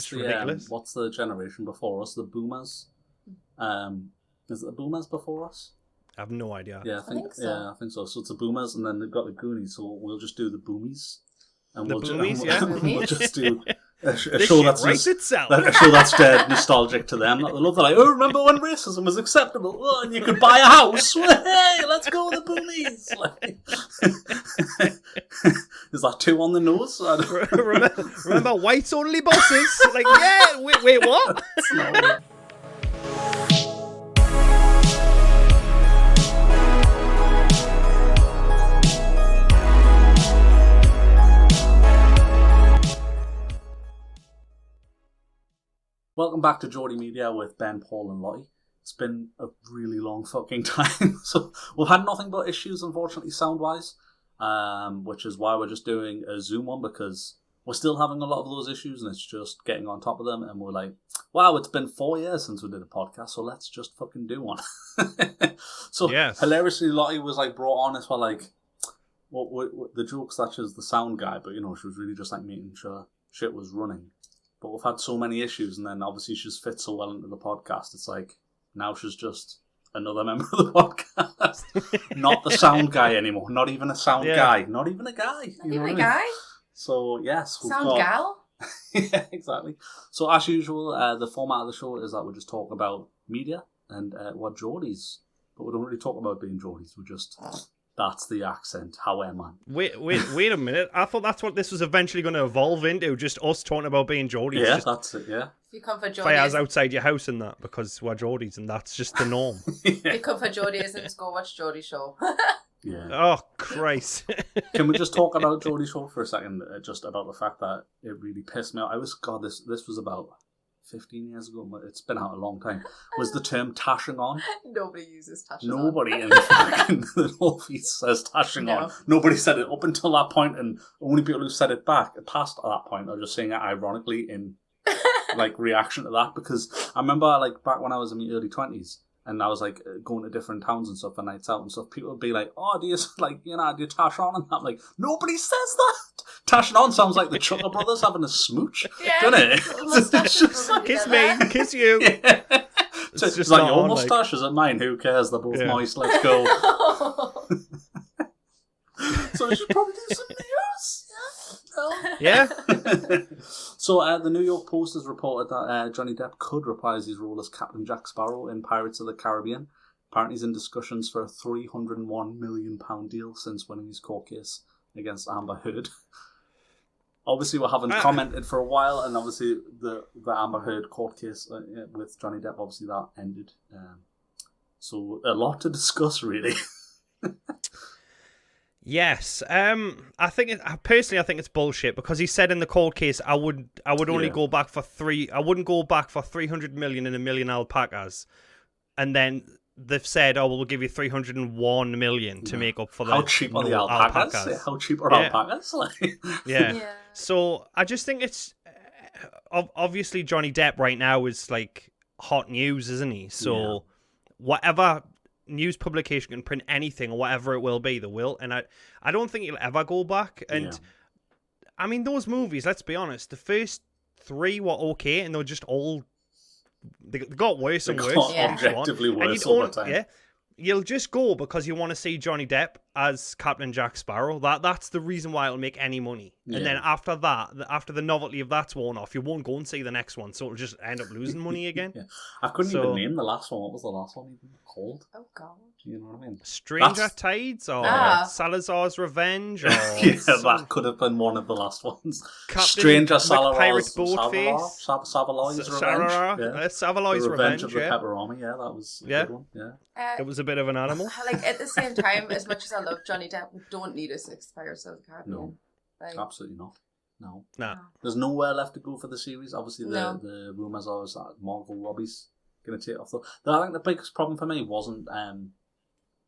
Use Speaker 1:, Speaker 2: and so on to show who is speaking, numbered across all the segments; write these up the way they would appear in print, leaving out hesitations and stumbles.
Speaker 1: It's ridiculous.
Speaker 2: What's the generation before us? The boomers. Is it the boomers before us?
Speaker 1: I have no idea.
Speaker 2: Yeah, I think so. Yeah, I think so. So it's the boomers, and then they've got the Goonies. So we'll just do the boomies. And we'll just do a show that's dead nostalgic to them. That they love. They're like, oh, remember when racism was acceptable? Oh, and you could buy a house. Hey, let's go the boomies. Like, is that too on the nose?
Speaker 1: remember whites only buses? Like, yeah. Wait, what?
Speaker 2: Welcome back to Geordie Media with Ben, Paul and Lotty. It's been a really long fucking time. So we've had nothing but issues, unfortunately, sound-wise, which is why we're just doing a Zoom one, because we're still having a lot of those issues and it's just getting on top of them. And we're like, wow, it's been 4 years since we did a podcast, so let's just fucking do one. So yes. Hilariously, Lottie was like brought on as well, like, what the joke such as the sound guy, but you know, she was really just like making sure shit was running. But we've had so many issues, and then obviously she's fit so well into the podcast. It's like, now she's just another member of the podcast. Not the sound guy anymore. Not even a sound guy. Not even a guy.
Speaker 3: Not even a guy?
Speaker 2: So, yes.
Speaker 3: Sound gal?
Speaker 2: Yeah, exactly. So, as usual, the format of the show is that we just talk about media and what Geordies. But we don't really talk about being Geordies. We just... That's the accent. How am I?
Speaker 1: Wait a minute. I thought that's what this was eventually going to evolve into, just us talking about being Geordies.
Speaker 2: Yeah, that's it, yeah.
Speaker 3: If you come for Geordies...
Speaker 1: Fires outside your house and that, because we're Geordies, and that's just the norm.
Speaker 3: If you come for Geordies, go watch Geordie Show.
Speaker 2: Yeah.
Speaker 1: Oh, Christ.
Speaker 2: Can we just talk about Geordie Show for a second? Just about the fact that it really pissed me off. This was about 15 years ago, but it's been out a long time, was the term tashing on.
Speaker 3: Nobody uses tashing
Speaker 2: Nobody in the Northeast says tashing on. Nobody said it up until that point, and only people who said it past that point are just saying it ironically in like reaction to that, because I remember like back when I was in my early 20s and I was like going to different towns and stuff for nights out and stuff, people would be like, oh, do you tash on? And I'm like, nobody says that. Tashing on sounds like the Chucker brothers having a smooch, doesn't it?
Speaker 3: It's just,
Speaker 1: kiss me, kiss you.
Speaker 2: Yeah. It's just like your moustache, is it mine? Who cares? They're both moist. Let's go. So I should probably do something else.
Speaker 1: Yeah.
Speaker 2: So the New York Post has reported that Johnny Depp could reprise his role as Captain Jack Sparrow in Pirates of the Caribbean. Apparently he's in discussions for a £301 million deal since winning his court case against Amber Heard. Obviously, we haven't commented for a while, and obviously the Amber Heard court case with Johnny Depp, obviously that ended. So a lot to discuss, really.
Speaker 1: Yes, I think it's bullshit, because he said in the court case I would only go back for I wouldn't go back for 300 million in a million alpacas, and then they've said, oh, we'll give you 301 million to make up for the
Speaker 2: How cheap are the alpacas? Yeah, how cheap are alpacas?
Speaker 1: Yeah. So I just think it's obviously Johnny Depp right now is like hot news, isn't he? So whatever news publication can print anything or whatever it will be, they will. And I don't think he'll ever go back. And I mean, those movies, let's be honest, the first three were okay, and they were just all... They got worse and worse.
Speaker 2: Objectively worse all the time.
Speaker 1: Yeah, you'll just go because you want to see Johnny Depp as Captain Jack Sparrow. That's the reason why it'll make any money. And then after that, after the novelty of that's worn off, you won't go and see the next one, so it'll just end up losing money again.
Speaker 2: I couldn't even name the last one. What was the last one even called?
Speaker 3: Oh, God.
Speaker 2: You know what I mean?
Speaker 1: Stranger Tides or Salazar's Revenge? Or
Speaker 2: that could have been one of the last ones.
Speaker 1: Captain
Speaker 2: Stranger Salazar's
Speaker 1: Boatface.
Speaker 2: Savoy's Revenge.
Speaker 1: Savoy's
Speaker 2: the Revenge
Speaker 1: Revenge,
Speaker 2: of the Pepperoni. Yeah, that was a good one. Yeah.
Speaker 1: It was a bit of an animal.
Speaker 3: Like, at the same time, as much as I love Johnny Depp, we don't need a sixth Pirates of the Caribbean.
Speaker 2: No,
Speaker 3: like,
Speaker 2: absolutely not. No.
Speaker 1: Nah.
Speaker 2: There's nowhere left to go for the series. Obviously, the rumours are that Margot Robbie's going to take off. I think the biggest problem for me wasn't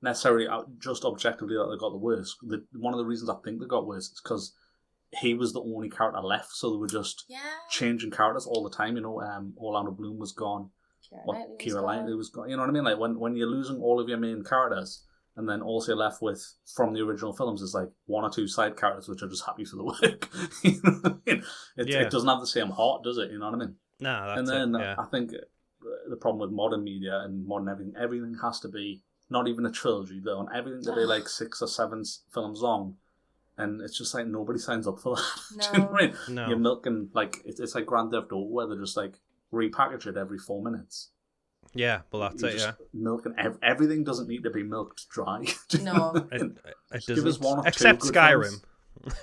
Speaker 2: necessarily just objectively that they got the worst. One of the reasons I think they got worse is because he was the only character left, so they were just changing characters all the time. You know, Orlando Bloom was gone. Keira Knightley was gone. You know what I mean? Like when you're losing all of your main characters, and then also you're left with, from the original films, is like one or two side characters which are just happy for the work. You know what I mean? It doesn't have the same heart, does it? You know what I mean?
Speaker 1: No, that's
Speaker 2: and then
Speaker 1: it. Yeah.
Speaker 2: I think the problem with modern media and modern everything has to be not even a trilogy though, and everything to be like 6 or 7 films long. And it's just like nobody signs up for that.
Speaker 3: No.
Speaker 2: Do you know what I mean?
Speaker 1: No.
Speaker 2: You're milking, like, it's like Grand Theft Auto where they're just like repackage it every 4 minutes.
Speaker 1: Yeah, well, that's
Speaker 2: You're
Speaker 1: it,
Speaker 2: just milking everything doesn't need to be milked dry. Do you know
Speaker 3: No.
Speaker 2: what I mean?
Speaker 1: It
Speaker 2: Give us
Speaker 1: doesn't.
Speaker 2: one or two
Speaker 1: Except
Speaker 2: good
Speaker 1: Skyrim.
Speaker 2: films.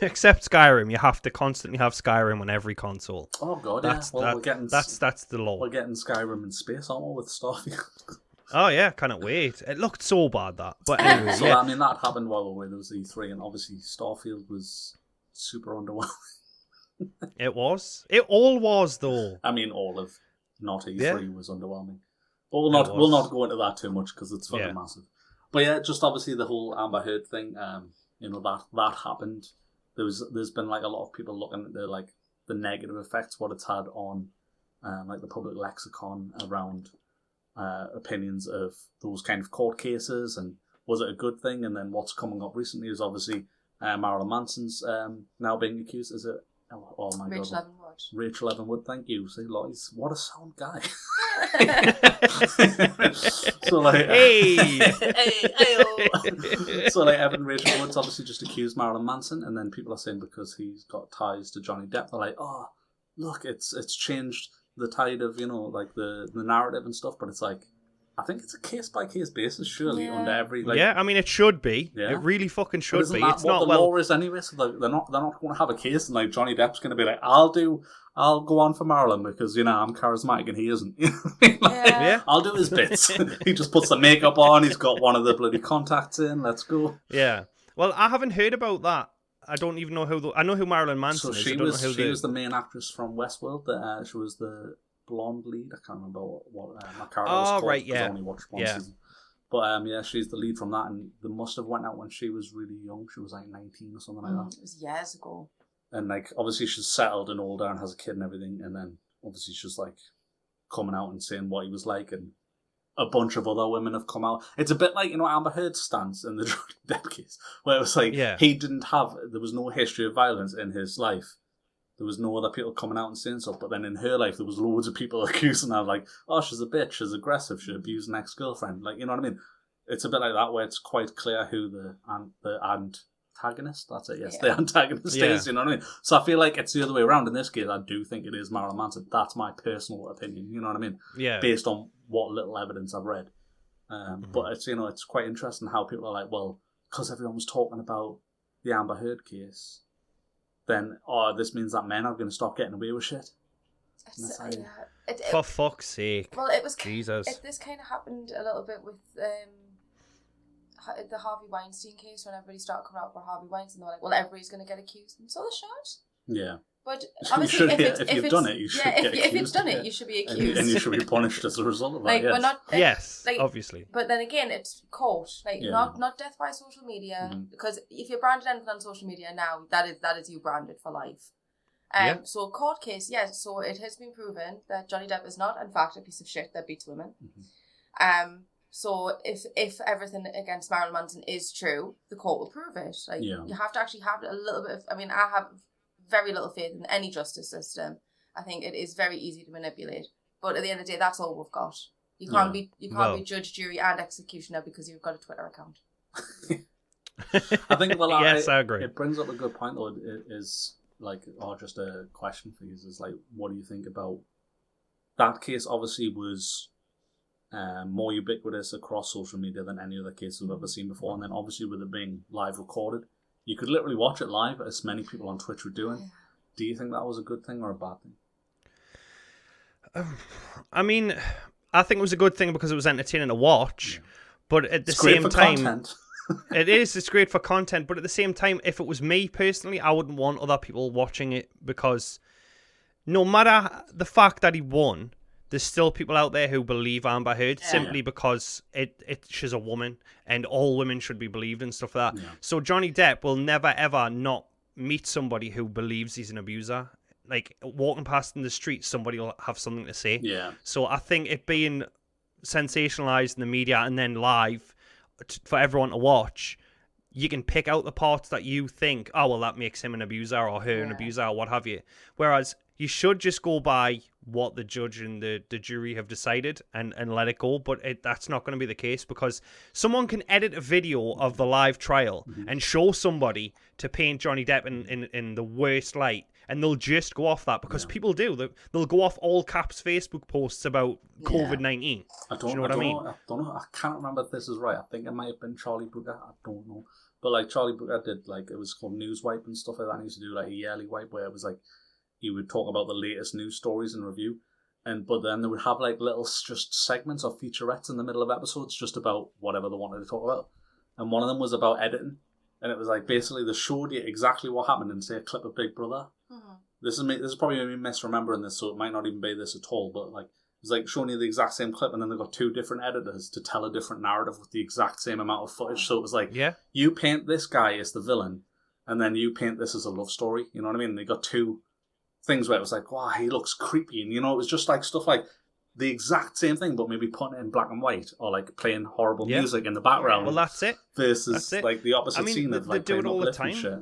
Speaker 1: Except Skyrim, you have to constantly have Skyrim on every console.
Speaker 2: Oh god,
Speaker 1: That's
Speaker 2: yeah. Well,
Speaker 1: that's the law.
Speaker 2: we're getting Skyrim in space, aren't we, with Starfield?
Speaker 1: Oh yeah, cannot wait. It looked so bad that, but anyway,
Speaker 2: So
Speaker 1: yeah.
Speaker 2: I mean that happened while we were there was E3, and obviously Starfield was super underwhelming.
Speaker 1: It was. It all was though.
Speaker 2: I mean, all of not E3
Speaker 1: Yeah.
Speaker 2: was underwhelming. But we'll
Speaker 1: It
Speaker 2: not
Speaker 1: was.
Speaker 2: go into that too much because it's fucking
Speaker 1: Yeah.
Speaker 2: massive. But yeah, just obviously the whole Amber Heard thing. That happened. There's been like a lot of people looking at the negative effects what it's had on like the public lexicon around opinions of those kind of court cases, and was it a good thing? And then what's coming up recently is obviously Marilyn Manson's now being accused. Is it? Oh my
Speaker 3: Rachel
Speaker 2: god,
Speaker 3: Evan-Wood.
Speaker 2: Rachel Evan-Wood. Thank you. See, Lotty's what a sound guy. So like,
Speaker 1: Hey!
Speaker 2: So like Rachel Wood's obviously just accused Marilyn Manson, and then people are saying because he's got ties to Johnny Depp, they're like, oh, look, it's changed the tide of like the narrative and stuff. But it's like, I think it's a case by case basis, surely,
Speaker 3: Yeah.
Speaker 2: under every
Speaker 1: Yeah, I mean it should be.
Speaker 2: Yeah.
Speaker 1: It really fucking
Speaker 2: But
Speaker 1: should
Speaker 2: isn't
Speaker 1: be.
Speaker 2: that
Speaker 1: It's
Speaker 2: what
Speaker 1: not
Speaker 2: the
Speaker 1: well.
Speaker 2: law is anyway. So they're not going to have a case, and like Johnny Depp's going to be like, I'll go on for Marilyn because I'm charismatic and he isn't. You know what I mean? Like,
Speaker 1: Yeah.
Speaker 2: I'll do his bits. He just puts the makeup on. He's got one of the bloody contacts in. Let's go.
Speaker 1: Yeah. Well, I haven't heard about that. I don't even know I know who Marilyn Manson
Speaker 2: So
Speaker 1: is.
Speaker 2: she
Speaker 1: I don't
Speaker 2: was
Speaker 1: know who
Speaker 2: was the main actress from Westworld. She was the blonde lead. I can't remember what my character was called.
Speaker 1: right,
Speaker 2: 'cause I
Speaker 1: yeah.
Speaker 2: only watched one
Speaker 1: Yeah.
Speaker 2: season. But yeah, she's the lead from that, and they must have went out when she was really young. She was like 19 or something like that.
Speaker 3: It was years ago.
Speaker 2: And like obviously she's settled and older and has a kid and everything, and then obviously she's like coming out and saying what he was like, and a bunch of other women have come out. It's a bit like Amber Heard's stance in the Johnny Depp case, where it was like
Speaker 1: Yeah.
Speaker 2: there was no history of violence in his life. There was no other people coming out and saying stuff, but then in her life there was loads of people accusing her like, oh, she's a bitch, she's aggressive, she abused an ex-girlfriend. Like, you know what I mean? It's a bit like that where it's quite clear who the antagonist, that's it, yes,
Speaker 3: Yeah.
Speaker 2: the antagonist is, you know what I mean? So I feel like it's the other way around in this case. I do think it is Marilyn Manson. That's my personal opinion, you know what I mean?
Speaker 1: Yeah.
Speaker 2: Based on what little evidence I've read. But it's, it's quite interesting how people are like, well, because everyone was talking about the Amber Heard case, then, this means that men are going to stop getting away with shit.
Speaker 3: It's,
Speaker 2: That's
Speaker 3: yeah.
Speaker 1: For fuck's sake.
Speaker 3: Well, it was
Speaker 1: Jesus.
Speaker 3: This kind of happened a little bit with the Harvey Weinstein case when everybody started coming out for Harvey Weinstein. They were like, well, everybody's going to get accused, and so they should.
Speaker 2: Yeah.
Speaker 3: But
Speaker 2: You
Speaker 3: obviously,
Speaker 2: should,
Speaker 3: if
Speaker 2: you've done it, you should get
Speaker 3: if you've
Speaker 2: accused,
Speaker 3: done
Speaker 2: yeah.
Speaker 3: it, you should be
Speaker 2: And
Speaker 3: accused.
Speaker 2: you should be punished as a result of that,
Speaker 3: like
Speaker 2: yes.
Speaker 3: we're not.
Speaker 1: Yes,
Speaker 3: like,
Speaker 1: obviously.
Speaker 3: But then again, it's court, like
Speaker 2: Yeah.
Speaker 3: not death by social media.
Speaker 2: Mhm.
Speaker 3: Because if you're branded anything on social media now, that is you branded for life.
Speaker 1: Yeah.
Speaker 3: So a court case, yes. So it has been proven that Johnny Depp is not, in fact, a piece of shit that beats women.
Speaker 2: Mhm.
Speaker 3: So if everything against Marilyn Manson is true, the court will prove it. Like
Speaker 2: Yeah.
Speaker 3: you have to actually have a little bit of. I mean, I have very little faith in any justice system. I think it is very easy to manipulate. But at the end of the day, that's all we've got. You can't be
Speaker 1: Well.
Speaker 3: judge, jury, and executioner because you've got a Twitter account.
Speaker 2: I think, well,
Speaker 1: Yes, I agree.
Speaker 2: It brings up a good point, though. It is like, just a question for you is like, what do you think about that case? Obviously, was more ubiquitous across social media than any other case we've ever seen before, and then obviously with it being live recorded, you could literally watch it live, as many people on Twitch were doing.
Speaker 3: Yeah.
Speaker 2: Do you think that was a good thing or a bad thing?
Speaker 1: I mean, I think it was a good thing because it was entertaining to watch,
Speaker 2: Yeah.
Speaker 1: but at the
Speaker 2: It's great
Speaker 1: same
Speaker 2: for
Speaker 1: time,
Speaker 2: content.
Speaker 1: it's great for content, but at the same time, if it was me personally, I wouldn't want other people watching it because no matter the fact that he won, there's still people out there who believe Amber Heard simply because she's a woman and all women should be believed and stuff like that.
Speaker 2: Yeah.
Speaker 1: So Johnny Depp will never ever not meet somebody who believes he's an abuser. Like walking past in the street, somebody will have something to say.
Speaker 2: Yeah.
Speaker 1: So I think it being sensationalized in the media and then live for everyone to watch, you can pick out the parts that you think, oh, well, that makes him an abuser or her an abuser or what have you. Whereas you should just go by what the judge and the jury have decided and let it go. But that's not going to be the case, because someone can edit a video of the live trial and show somebody to paint Johnny Depp in the worst light. And they'll just go off that, because people do. They'll go off all caps Facebook posts about COVID-19.
Speaker 2: I don't know. I don't know. I can't remember if this is right. I think it might have been Charlie Brooker. I don't know. But like Charlie Brooker did, like, it was called News Wipe and stuff like that. And he used to do like a yearly wipe where it was like he would talk about the latest news stories and review. But then they would have like little just segments or featurettes in the middle of episodes just about whatever they wanted to talk about. And one of them was about editing. And it was like basically they showed you exactly what happened in, say, a clip of Big Brother. Mm-hmm. This is probably me misremembering this, so it might not even be this at all. But like it's like showing you the exact same clip, and then they've got two different editors to tell a different narrative with the exact same amount of footage. So it was like, you paint this guy as the villain, and then you paint this as a love story. You know what I mean? They got two things where it was like, wow, he looks creepy, and it was just like stuff like the exact same thing, but maybe putting it in black and white, or like playing horrible music in the background.
Speaker 1: Well, that's it.
Speaker 2: Versus like the opposite scene of like
Speaker 1: they do it all the time.
Speaker 2: Shit.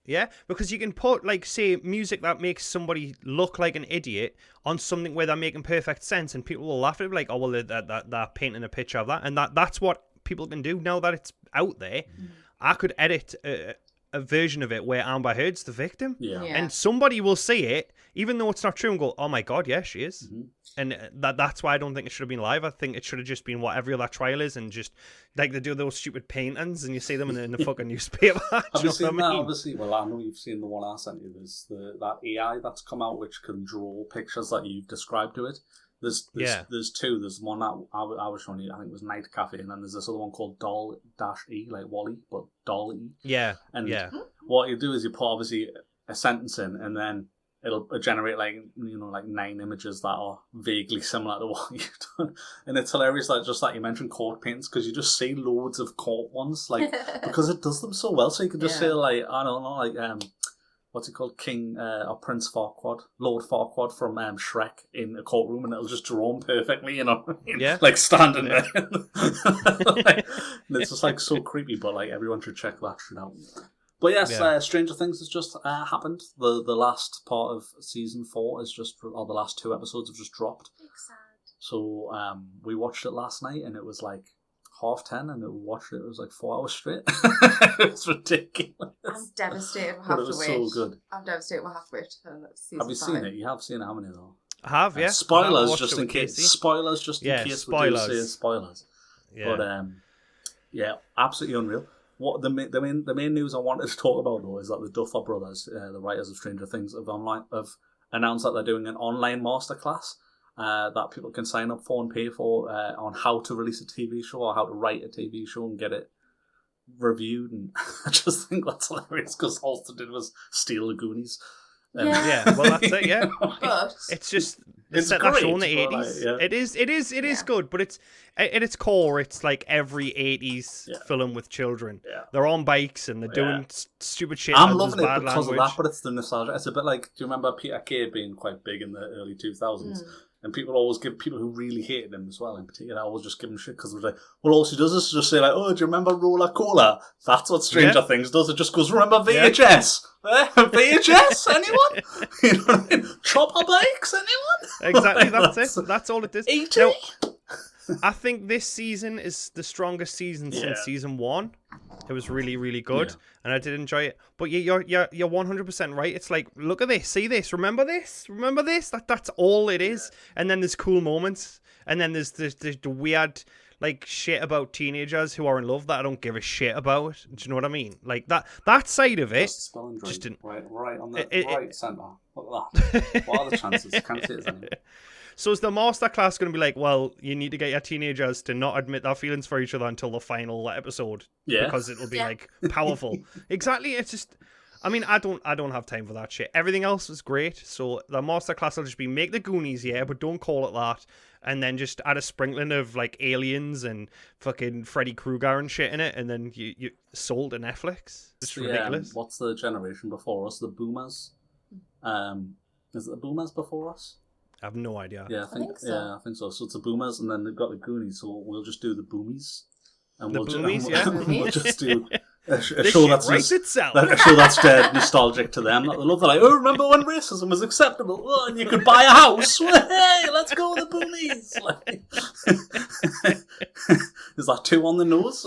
Speaker 1: Yeah, because you can put, like, say, music that makes somebody look like an idiot on something where they're making perfect sense, and people will laugh at it, like, oh, well, they're painting a picture of that, and that's what people can do now that it's out there. I could edit a version of it where Amber Heard's the victim, and somebody will see it, even though it's not true, and go, oh my god, yeah, she is. And that's why I don't think it should have been live. I think it should have just been what every other trial is, and just like they do those stupid paintings and you see them in the fucking newspaper.
Speaker 2: Have you seen that? Obviously, well, I know you've seen the one I sent you. There's that AI that's come out which can draw pictures that you've described to it. There's two. There's one that I was showing you. I think it was Night Cafe, and then there's this other one called Doll-E, like Wally, but Doll-E.
Speaker 1: Yeah.
Speaker 2: And what you do is you put obviously a sentence in, and then it'll generate like 9 images that are vaguely similar to what you've done, and it's hilarious that just like you mentioned court paintings, because you just see loads of court ones, like because it does them so well. So you can just say like, I don't know, like what's it called, King or Prince Farquaad, Lord Farquaad from Shrek in a courtroom, and it'll just draw him perfectly, like standing there. Like, and it's just like so creepy, but like everyone should check that shit out. But yes, Stranger Things has just happened. The last part of season 4 is just, or the last 2 episodes have just dropped. So we watched it last night, and it was like 10:30, and we watched it. It was like 4 hours straight. It was ridiculous.
Speaker 3: I'm devastated. We'll have to wait. It was so good. I'm devastated. We'll have to wait for season 5.
Speaker 2: Have you seen it? You have seen it, haven't you? Though
Speaker 1: I have, yeah.
Speaker 2: Spoilers, just in case. Spoilers, just in case.
Speaker 1: Spoilers.
Speaker 2: We do say spoilers. Yeah. But absolutely unreal. What the main news I wanted to talk about though is that the Duffer Brothers, the writers of Stranger Things, have announced that they're doing an online masterclass that people can sign up for and pay for on how to release a TV show or how to write a TV show and get it reviewed. And I just think that's hilarious, because all they did was steal the Goonies.
Speaker 1: Well, that's it. Yeah, but it's just it's set that show in the 80s. Like, it is good, but it's at its core, it's like every 80s film with children. They're on bikes and they're doing stupid shit.
Speaker 2: I'm loving it because of that, but it's the nostalgia. It's a bit like, do you remember Peter Kay being quite big in the early 2000s? And people always give people who really hated him as well, in particular, always just give him shit because it was like, well, all she does is just say like, oh, do you remember Roller Cola? That's what Stranger Things does. It just goes, remember VHS? VHS? Anyone? You know what I mean? Chopper bikes? Anyone?
Speaker 1: Exactly, that's it. That's all it is.
Speaker 2: E.T.?
Speaker 1: Now, I think this season is the strongest season since season 1. It was really, really good, and I did enjoy it. But you're 100% right. It's like, look at this, see this, remember this. That's all it is. And then there's cool moments, and then there's the weird like shit about teenagers who are in love that I don't give a shit about. Do you know what I mean? Like that side of it.
Speaker 2: Just didn't. Right on the right centre. Look at that. What are the chances? Can't see it anymore.
Speaker 1: So is the masterclass going to be like, well, you need to get your teenagers to not admit their feelings for each other until the final episode, because it'll be like powerful. Exactly. It's just, I mean, I don't have time for that shit. Everything else was great. So the masterclass will just be make the Goonies, but don't call it that, and then just add a sprinkling of like aliens and fucking Freddy Krueger and shit in it, and then you sold to Netflix. It's ridiculous.
Speaker 2: What's the generation before us? The Boomers. Is it the Boomers before us?
Speaker 1: I have no idea.
Speaker 2: Yeah, I think so. Yeah, I think so. So it's the Boomers, and then they've got the Goonies, so we'll just do the Boomies. and
Speaker 1: The
Speaker 2: we'll,
Speaker 1: Boomies,
Speaker 2: we'll just do a
Speaker 1: This
Speaker 2: show
Speaker 1: shit
Speaker 2: that's
Speaker 1: writes
Speaker 2: just,
Speaker 1: itself.
Speaker 2: a show that's dead nostalgic to them. They love, they're like, oh, remember when racism was acceptable? Oh, and you could buy a house. Hey, let's go with the Boomies. Like, is that too on the nose?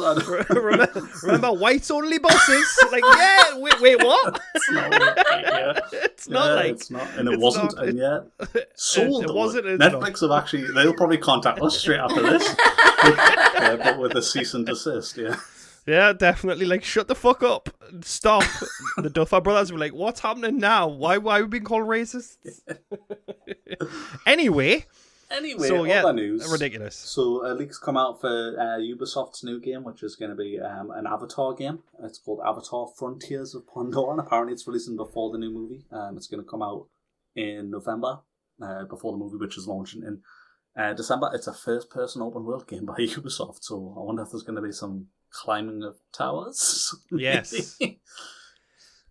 Speaker 1: remember whites only buses? Like, yeah, wait, what?
Speaker 2: It's not like, yeah.
Speaker 1: It's not like.
Speaker 2: It's not, and it wasn't,
Speaker 1: not,
Speaker 2: and yet sold.
Speaker 1: It wasn't.
Speaker 2: Netflix have actually, they'll probably contact us straight after this, but with a cease and desist.
Speaker 1: Yeah, definitely. Like, shut the fuck up. Stop. The Duffer Brothers were like, what's happening now? Why are we being called racists? Anyway, so yeah,
Speaker 2: other news.
Speaker 1: Ridiculous.
Speaker 2: So leaks come out for Ubisoft's new game, which is going to be an Avatar game. It's called Avatar Frontiers of Pandora, and apparently it's releasing before the new movie. It's going to come out in November, before the movie, which is launching in December. It's a first-person open-world game by Ubisoft, so I wonder if there's going to be some climbing of towers.
Speaker 1: Yes.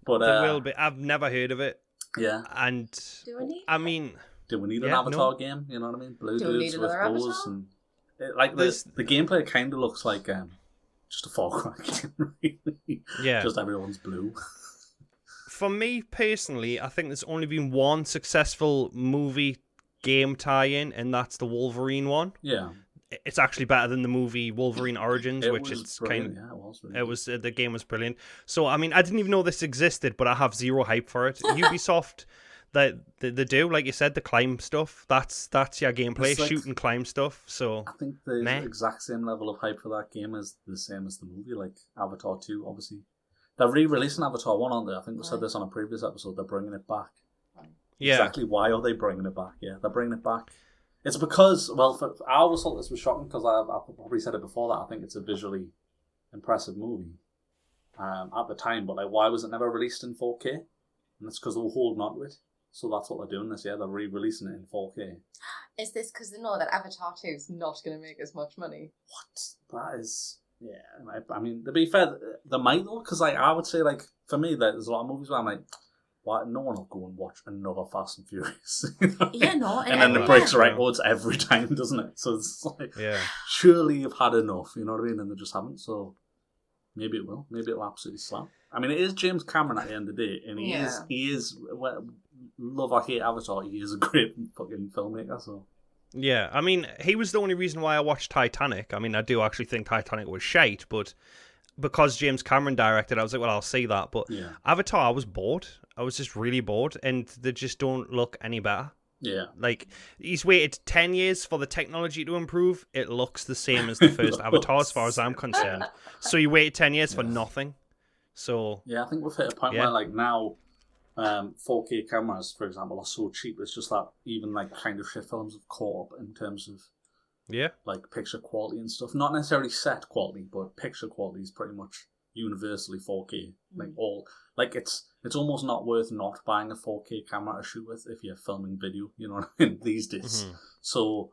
Speaker 2: But
Speaker 1: there will be. I've never heard of it.
Speaker 2: Yeah.
Speaker 1: And
Speaker 3: do we need?
Speaker 1: I mean,
Speaker 2: do we need an Avatar game? You know what I mean? Blue
Speaker 3: Do we
Speaker 2: dudes
Speaker 3: need
Speaker 2: with
Speaker 3: another
Speaker 2: bows
Speaker 3: Avatar?
Speaker 2: and the gameplay kind of looks like just a Far Cry game. Really.
Speaker 1: Yeah.
Speaker 2: Just everyone's blue.
Speaker 1: For me personally, I think there's only been one successful movie game tie-in, and that's the Wolverine one.
Speaker 2: Yeah.
Speaker 1: It's actually better than the movie Wolverine Origins, which it's kind of.
Speaker 2: Yeah, it was.
Speaker 1: It was the game was brilliant. So I mean, I didn't even know this existed, but I have zero hype for it. Ubisoft, they do, like you said, the climb stuff. That's your gameplay,
Speaker 2: like,
Speaker 1: shoot and climb stuff. So
Speaker 2: I think the exact same level of hype for that game is the same as the movie, like Avatar 2. Obviously, they're re-releasing Avatar 1, aren't they? I think we said this on a previous episode. They're bringing it back.
Speaker 1: Yeah.
Speaker 2: Exactly. Why are they bringing it back? Yeah, they're bringing it back. It's because, well, I always thought this was shocking because I've probably said it before that I think it's a visually impressive movie at the time, but like, why was it never released in 4K? And it's because they were holding on to it. So that's what they're doing this year. They're re-releasing it in 4K.
Speaker 3: Is this because they know that Avatar 2 is not going to make as much money?
Speaker 2: What? That is... Yeah. I mean, to be fair, they might though, because like, I would say, like, for me, there's a lot of movies where I'm like, why no one will go and watch another Fast and Furious? You know?
Speaker 3: Yeah, no.
Speaker 2: And then it breaks records every time, doesn't it? So it's like, surely you've had enough, you know what I mean? And they just haven't, so maybe it will. Maybe it'll absolutely slap. I mean, it is James Cameron at the end of the day, and he is, well, love or hate Avatar, he is a great fucking filmmaker, so.
Speaker 1: Yeah, I mean, he was the only reason why I watched Titanic. I mean, I do actually think Titanic was shite, but because James Cameron directed, I was like, well, I'll see that. But Avatar, I was bored. I was just really bored, and they just don't look any better.
Speaker 2: Yeah.
Speaker 1: Like, he's waited 10 years for the technology to improve. It looks the same as the first Avatar, as far as I'm concerned. So you waited 10 years for nothing. So
Speaker 2: yeah, I think we've hit a point where, like, now 4K cameras, for example, are so cheap. It's just that even, like, kind of shit films have caught up in terms of like picture quality and stuff. Not necessarily set quality, but picture quality is pretty much universally 4K. Like it's almost not worth not buying a 4K camera to shoot with if you're filming video. You know what I mean? These days. Mm-hmm. So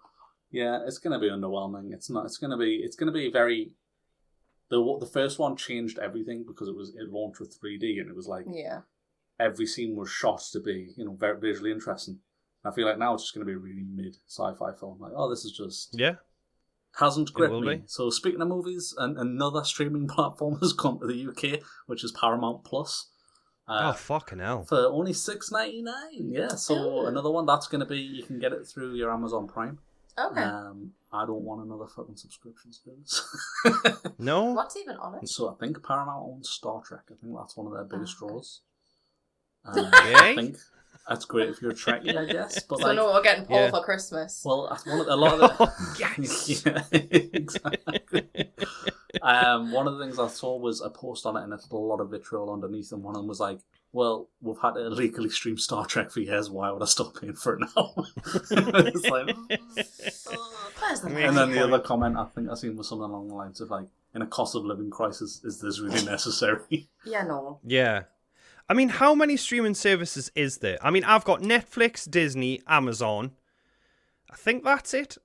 Speaker 2: yeah, it's gonna be underwhelming. It's not. It's gonna be very. The first one changed everything because it launched with 3D and it was like every scene was shot to be very visually interesting. I feel like now it's just going to be a really mid sci-fi film. Like, oh, this is just hasn't gripped me. So speaking of movies, another streaming platform has come to the UK, which is Paramount Plus.
Speaker 1: Oh fucking hell!
Speaker 2: For only $6.99. Yeah, so another one that's going to be you can get it through your Amazon Prime.
Speaker 3: Okay.
Speaker 2: I don't want another fucking subscription service.
Speaker 1: No.
Speaker 3: What's even on it?
Speaker 2: So I think Paramount owns Star Trek. I think that's one of their biggest draws.
Speaker 1: I
Speaker 2: think that's great if you're a Trekkie, I guess. But
Speaker 3: so no, we're getting Paul for Christmas.
Speaker 2: Well, a lot of the
Speaker 1: yes,
Speaker 2: yeah, exactly. One of the things I saw was a post on it, and it had a lot of vitriol underneath, and one of them was like, "Well, we've had to illegally stream Star Trek for years. Why would I stop paying for it now?" It's like, and then the other comment I think I seen was something along the lines of like, "In a cost of living crisis, is this really necessary?"
Speaker 3: Yeah, no.
Speaker 1: Yeah. I mean, how many streaming services is there? I mean, I've got Netflix, Disney, Amazon. I think that's it.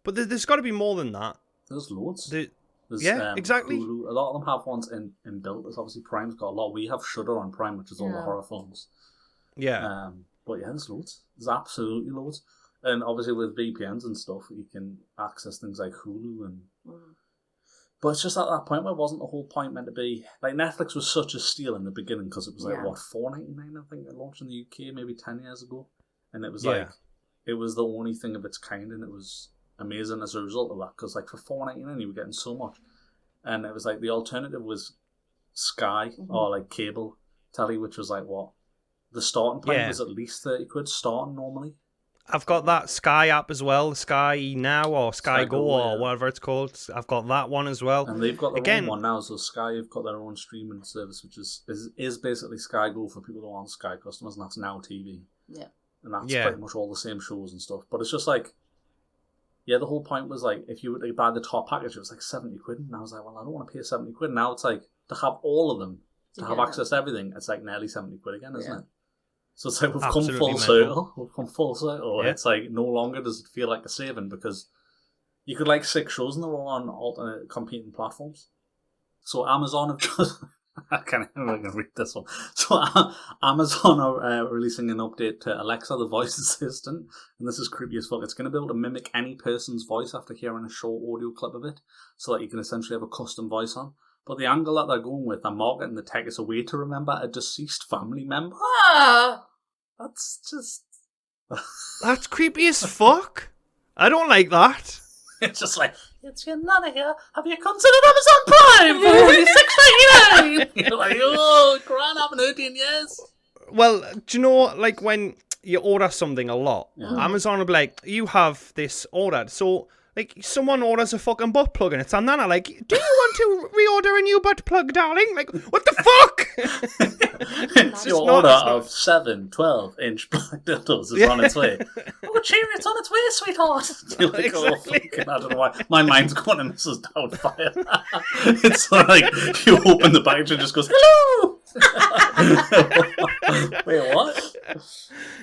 Speaker 1: But there's got to be more than that.
Speaker 2: There's loads.
Speaker 1: There's,
Speaker 2: Exactly.
Speaker 1: exactly.
Speaker 2: Hulu. A lot of them have ones in built. There's obviously Prime's got a lot. We have Shudder on Prime, which is all the horror films.
Speaker 1: Yeah.
Speaker 2: But yeah, there's loads. There's absolutely loads. And obviously with VPNs and stuff, you can access things like Hulu and... But it's just at that point where wasn't the whole point meant to be... Like, Netflix was such a steal in the beginning because it was like, what, $4.99, I think, it launched in the UK maybe 10 years ago. And it was like, it was the only thing of its kind, and it was amazing as a result of that. Because, like, for $4.99, you were getting so much. And it was like, the alternative was Sky, or, like, cable telly, which was like, what? The starting point was at least 30 quid starting normally.
Speaker 1: I've got that Sky app as well, Sky Now or Sky Go or whatever it's called. I've got that one as well.
Speaker 2: And they've got their own one now, so Sky have got their own streaming service, which is basically Sky Go for people who aren't Sky customers, and that's Now TV.
Speaker 3: Yeah.
Speaker 2: And that's pretty much all the same shows and stuff. But it's just like, the whole point was like, if you were to buy the top package, it was like 70 quid. And I was like, well, I don't want to pay 70 quid. Now it's like, to have all of them, to have access to everything, it's like nearly 70 quid again, isn't it? So it's like we've come full circle. We've come full circle. Yeah. It's like no longer does it feel like a saving because you could like 6 shows and they're all on alternate competing platforms. So Amazon have just... I can't even read this one. So Amazon are releasing an update to Alexa, the voice assistant, and this is creepy as fuck. It's going to be able to mimic any person's voice after hearing a short audio clip of it, so that you can essentially have a custom voice on. But the angle that they're going with, they're marketing the tech as a way to remember a deceased family member. That's just...
Speaker 1: That's creepy as fuck. I don't like that.
Speaker 2: It's just like, it's your nana here. Have you considered Amazon Prime for only $6.99? You're like, oh, grand, I haven't heard you in years.
Speaker 1: Well, do you know, like when you order something a lot, Amazon will be like, you have this ordered. So, like, someone orders a fucking butt plug and it's on Nana, like, do you want to reorder a new butt plug, darling? Like, what the fuck?
Speaker 2: It's your order of 7 12-inch black dildos is on its way. Oh, cheer, it's on its way, sweetheart. You're like, exactly. I don't know why. My mind's going to Mrs. Doubtfire. It's like, you open the package and just goes, hello! Wait, what?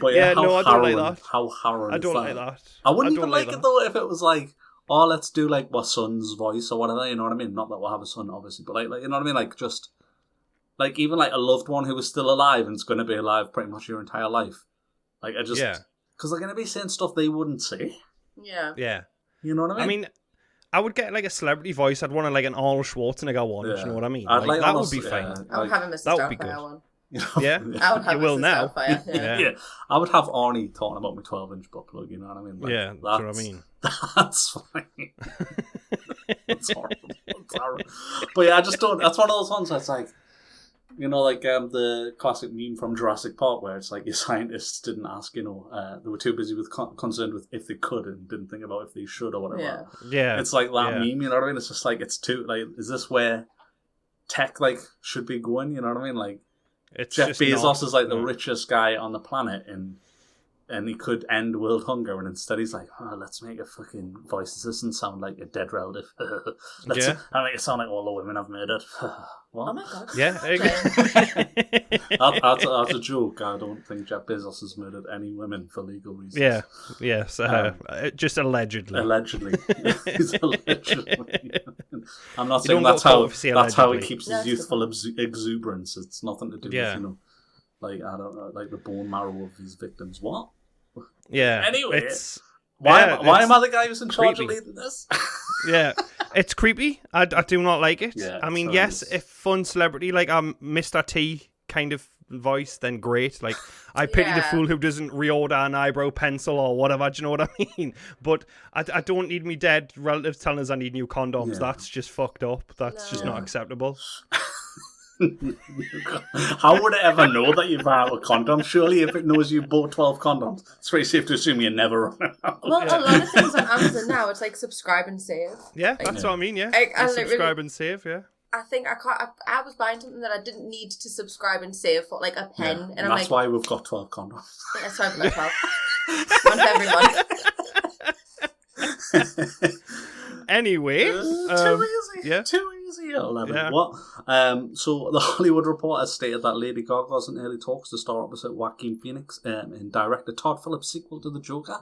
Speaker 2: But
Speaker 1: I don't like that.
Speaker 2: How harrowing
Speaker 1: I don't like that.
Speaker 2: I wouldn't even like it, though, if it was like, oh, let's do, like, my son's voice or whatever, you know what I mean? Not that we'll have a son, obviously, but, like you know what I mean? Like, just... Like, even, like, a loved one who is still alive and is going to be alive pretty much your entire life. Like, I just... Yeah. Because they're going to be saying stuff they wouldn't say.
Speaker 3: Yeah.
Speaker 1: Yeah.
Speaker 2: You know what I mean?
Speaker 1: I mean, I would get, like, a celebrity voice. I'd want, like, an Arnold Schwarzenegger one. Do you know what I mean?
Speaker 2: Like
Speaker 1: that would be fine.
Speaker 3: I would have a Mrs. Doubtfire one.
Speaker 1: You know? Yeah?
Speaker 3: I would have
Speaker 1: you will now.
Speaker 3: Yeah.
Speaker 2: I would have Arnie talking about my 12-inch butt plug, you know what I mean? Like,
Speaker 1: that's what I mean.
Speaker 2: That's fine. That's horrible. That's horrible. But yeah, I just don't... That's one of those ones that's like... You know, like the classic meme from Jurassic Park where it's like your scientists didn't ask, you know, they were too busy with concerned with if they could and didn't think about if they should or whatever.
Speaker 1: Yeah.
Speaker 2: It's like that meme, you know what I mean? It's just like, it's too, like, is this where tech, like, should be going, you know what I mean? Like,
Speaker 1: it's
Speaker 2: Jeff Bezos is like the richest guy on the planet and he could end world hunger, and instead he's like, oh, let's make a fucking voice assistant sound like a dead relative. And make it sound like all the women I've murdered. What?
Speaker 3: Oh my god.
Speaker 1: Yeah.
Speaker 2: That's a joke. I don't think Jeff Bezos has murdered any women for legal reasons.
Speaker 1: Yeah. Yes. Just allegedly.
Speaker 2: Allegedly. He's allegedly. I'm not saying that's how he keeps his youthful exuberance. It's nothing to do with, you know, like, I don't know, like the bone marrow of his victims. What?
Speaker 1: Yeah.
Speaker 2: Anyway, why am I the guy who's in charge of leading this?
Speaker 1: Yeah, it's creepy. I do not like it.
Speaker 2: Yeah,
Speaker 1: I mean, yes, if fun celebrity like Mr. T kind of voice, then great. Like, I pity the fool who doesn't reorder an eyebrow pencil or whatever. Do you know what I mean? But I don't need me dead relatives telling us I need new condoms. Yeah. That's just fucked up. That's just not acceptable.
Speaker 2: How would it ever know that you've run out of condoms? Surely if it knows you bought 12 condoms, it's very safe to assume you never run out.
Speaker 3: Well, a lot of things on Amazon now, it's like subscribe and save.
Speaker 1: Yeah, that's what I mean, yeah. Subscribe and save, yeah.
Speaker 3: I think I was buying something that I didn't need to subscribe and save for, like a pen.
Speaker 2: Yeah,
Speaker 3: and I'm
Speaker 2: that's why we've got 12 condoms.
Speaker 3: That's why I've got 12. One for everyone.
Speaker 1: Anyway,
Speaker 2: too easy. Yeah. Too easy. 11. Yeah. What? So the Hollywood Reporter stated that Lady Gaga's in early talks to star opposite Joaquin Phoenix in director Todd Phillips' sequel to the Joker,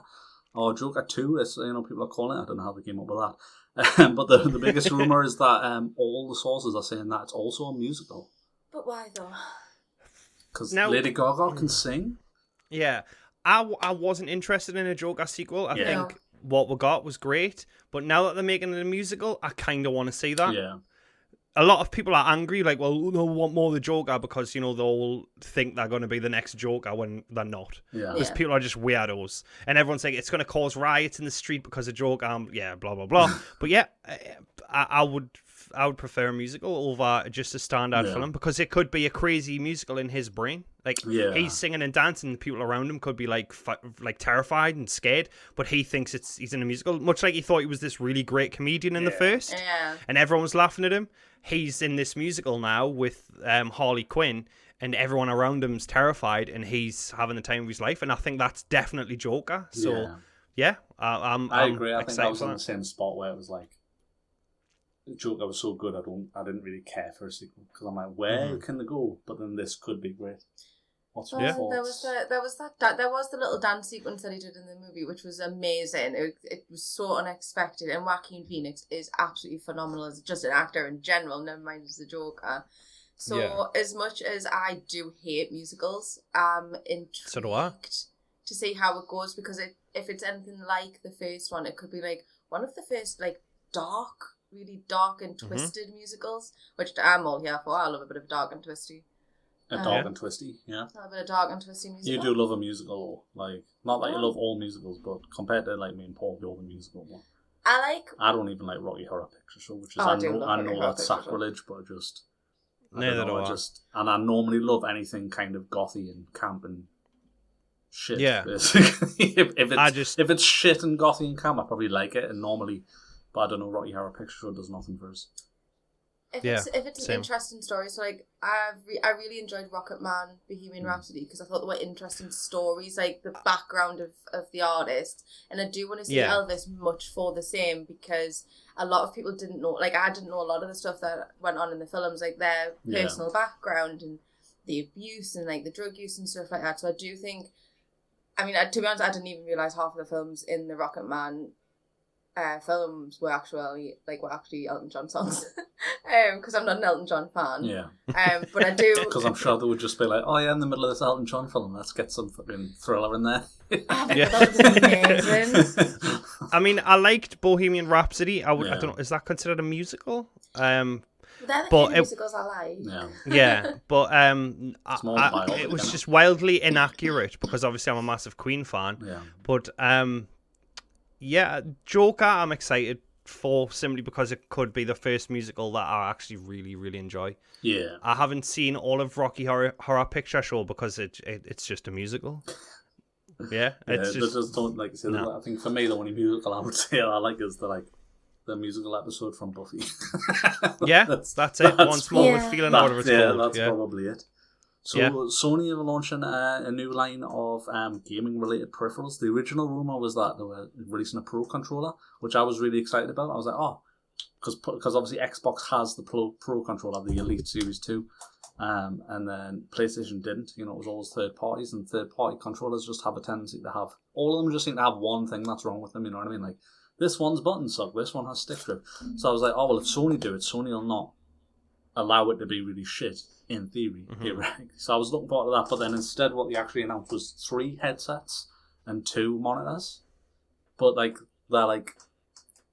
Speaker 2: or Joker 2, as you know people are calling it. I don't know how they came up with that. But the biggest rumor is that all the sources are saying that it's also a musical.
Speaker 3: But why though?
Speaker 2: Because Lady Gaga can sing.
Speaker 1: Yeah, I wasn't interested in a Joker sequel. I think what we got was great, but now that they're making it a musical, I kind of want to see that.
Speaker 2: Yeah.
Speaker 1: A lot of people are angry, like, well, no, we want more of the Joker because, you know, they'll think they're going to be the next Joker when they're not.
Speaker 2: Yeah.
Speaker 1: Because people are just weirdos. And everyone's like, it's going to cause riots in the street because of Joker. Yeah, blah, blah, blah. But yeah, I would prefer a musical over just a standard film because it could be a crazy musical in his brain. Like, he's singing and dancing, and the people around him could be like terrified and scared, but he thinks he's in a musical, much like he thought he was this really great comedian in the first, and everyone was laughing at him. He's in this musical now with Harley Quinn, and everyone around him's terrified, and he's having the time of his life, and I think that's definitely Joker. So, I
Speaker 2: agree. I think I was
Speaker 1: on
Speaker 2: in the same spot where it was like, Joker was so good, I didn't really care for a sequel because I'm like, where can they go? But then this could be great. What's your thoughts?
Speaker 3: There was the little dance sequence that he did in the movie, which was amazing. It was so unexpected, and Joaquin Phoenix is absolutely phenomenal as just an actor in general. Never mind as the Joker. So as much as I do hate musicals, I'm intrigued
Speaker 1: So do I.
Speaker 3: to see how it goes, because if it's anything like the first one, it could be like one of the first like really dark and twisted musicals, which I'm all here for. I love a bit of dark and twisty.
Speaker 2: Dark and twisty, yeah.
Speaker 3: A bit of dark and twisty musical.
Speaker 2: You do love a musical, like, not that you love all musicals, but compared to like me and Paul, you're the musical one.
Speaker 3: I
Speaker 2: don't even like Rocky Horror Picture Show, which is I know that's sacrilege, but
Speaker 1: neither do I.
Speaker 2: And I normally love anything kind of gothy and camp and shit.
Speaker 1: Yeah.
Speaker 2: Basically. if it's shit and gothy and camp, I probably like it, and normally. But I don't know, Rocky Horror Picture Show does nothing for us.
Speaker 3: If it's an interesting story, so like I really enjoyed Rocket Man, Bohemian Rhapsody, because I thought there were interesting stories, like the background of the artist, and I do want to see Elvis much for the same, because a lot of people didn't know, like I didn't know a lot of the stuff that went on in the films, like their personal background and the abuse and like the drug use and stuff like that. So I do think, I mean, to be honest, I didn't even realise half of the films in the Rocket Man films were actually Elton John songs, because I'm not an Elton John fan.
Speaker 2: Yeah.
Speaker 3: But I do,
Speaker 2: because I'm sure they would just be like, oh yeah, in the middle of this Elton John film, let's get some fucking thriller in there.
Speaker 3: That was amazing.
Speaker 1: I mean, I liked Bohemian Rhapsody. I don't know, is that considered a musical?
Speaker 3: They're the kind of musicals I like.
Speaker 1: Yeah, but it was just wildly inaccurate because obviously I'm a massive Queen fan.
Speaker 2: Yeah.
Speaker 1: But Joker I'm excited for, simply because it could be the first musical that I actually really, really enjoy.
Speaker 2: Yeah.
Speaker 1: I haven't seen all of Rocky Horror Picture Show because it's just a musical. It's just
Speaker 2: don't like say I think for me the only musical I would say I like is the musical episode from Buffy.
Speaker 1: That's it. Once more with feeling out of its cold.
Speaker 2: That's probably it. So Sony are launching a new line of gaming-related peripherals. The original rumour was that they were releasing a Pro controller, which I was really excited about. I was like, because obviously Xbox has the Pro controller, the Elite Series 2, and then PlayStation didn't. You know, it was always third parties, and third-party controllers just have a tendency to have... All of them just seem to have one thing that's wrong with them, you know what I mean? Like, this one's button suck, this one has stick drift. So I was like, if Sony do it, Sony will not allow it to be really shit. In theory, so I was looking forward to that, but then instead what they actually announced was 3 headsets and 2 monitors. But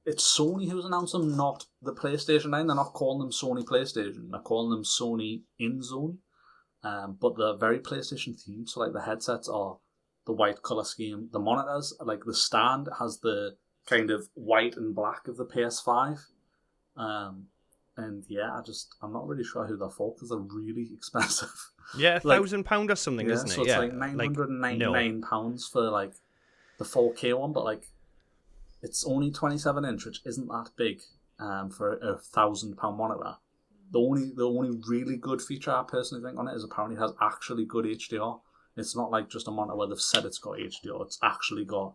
Speaker 2: it's Sony who's announced them, not the PlayStation 9. They're not calling them Sony PlayStation. They're calling them Sony InZone. But they're very PlayStation themed. So like the headsets are the white colour scheme. The monitors, like the stand has the kind of white and black of the PS5. And I'm not really sure who they're for because they're really expensive.
Speaker 1: Yeah, £1,000 or something, isn't it?
Speaker 2: So it's like £999 for like the 4K one, but like it's only 27 inch, which isn't that big for a £1,000 monitor. The only really good feature I personally think on it is apparently it has actually good HDR. It's not like just a monitor where they've said it's got HDR. It's actually got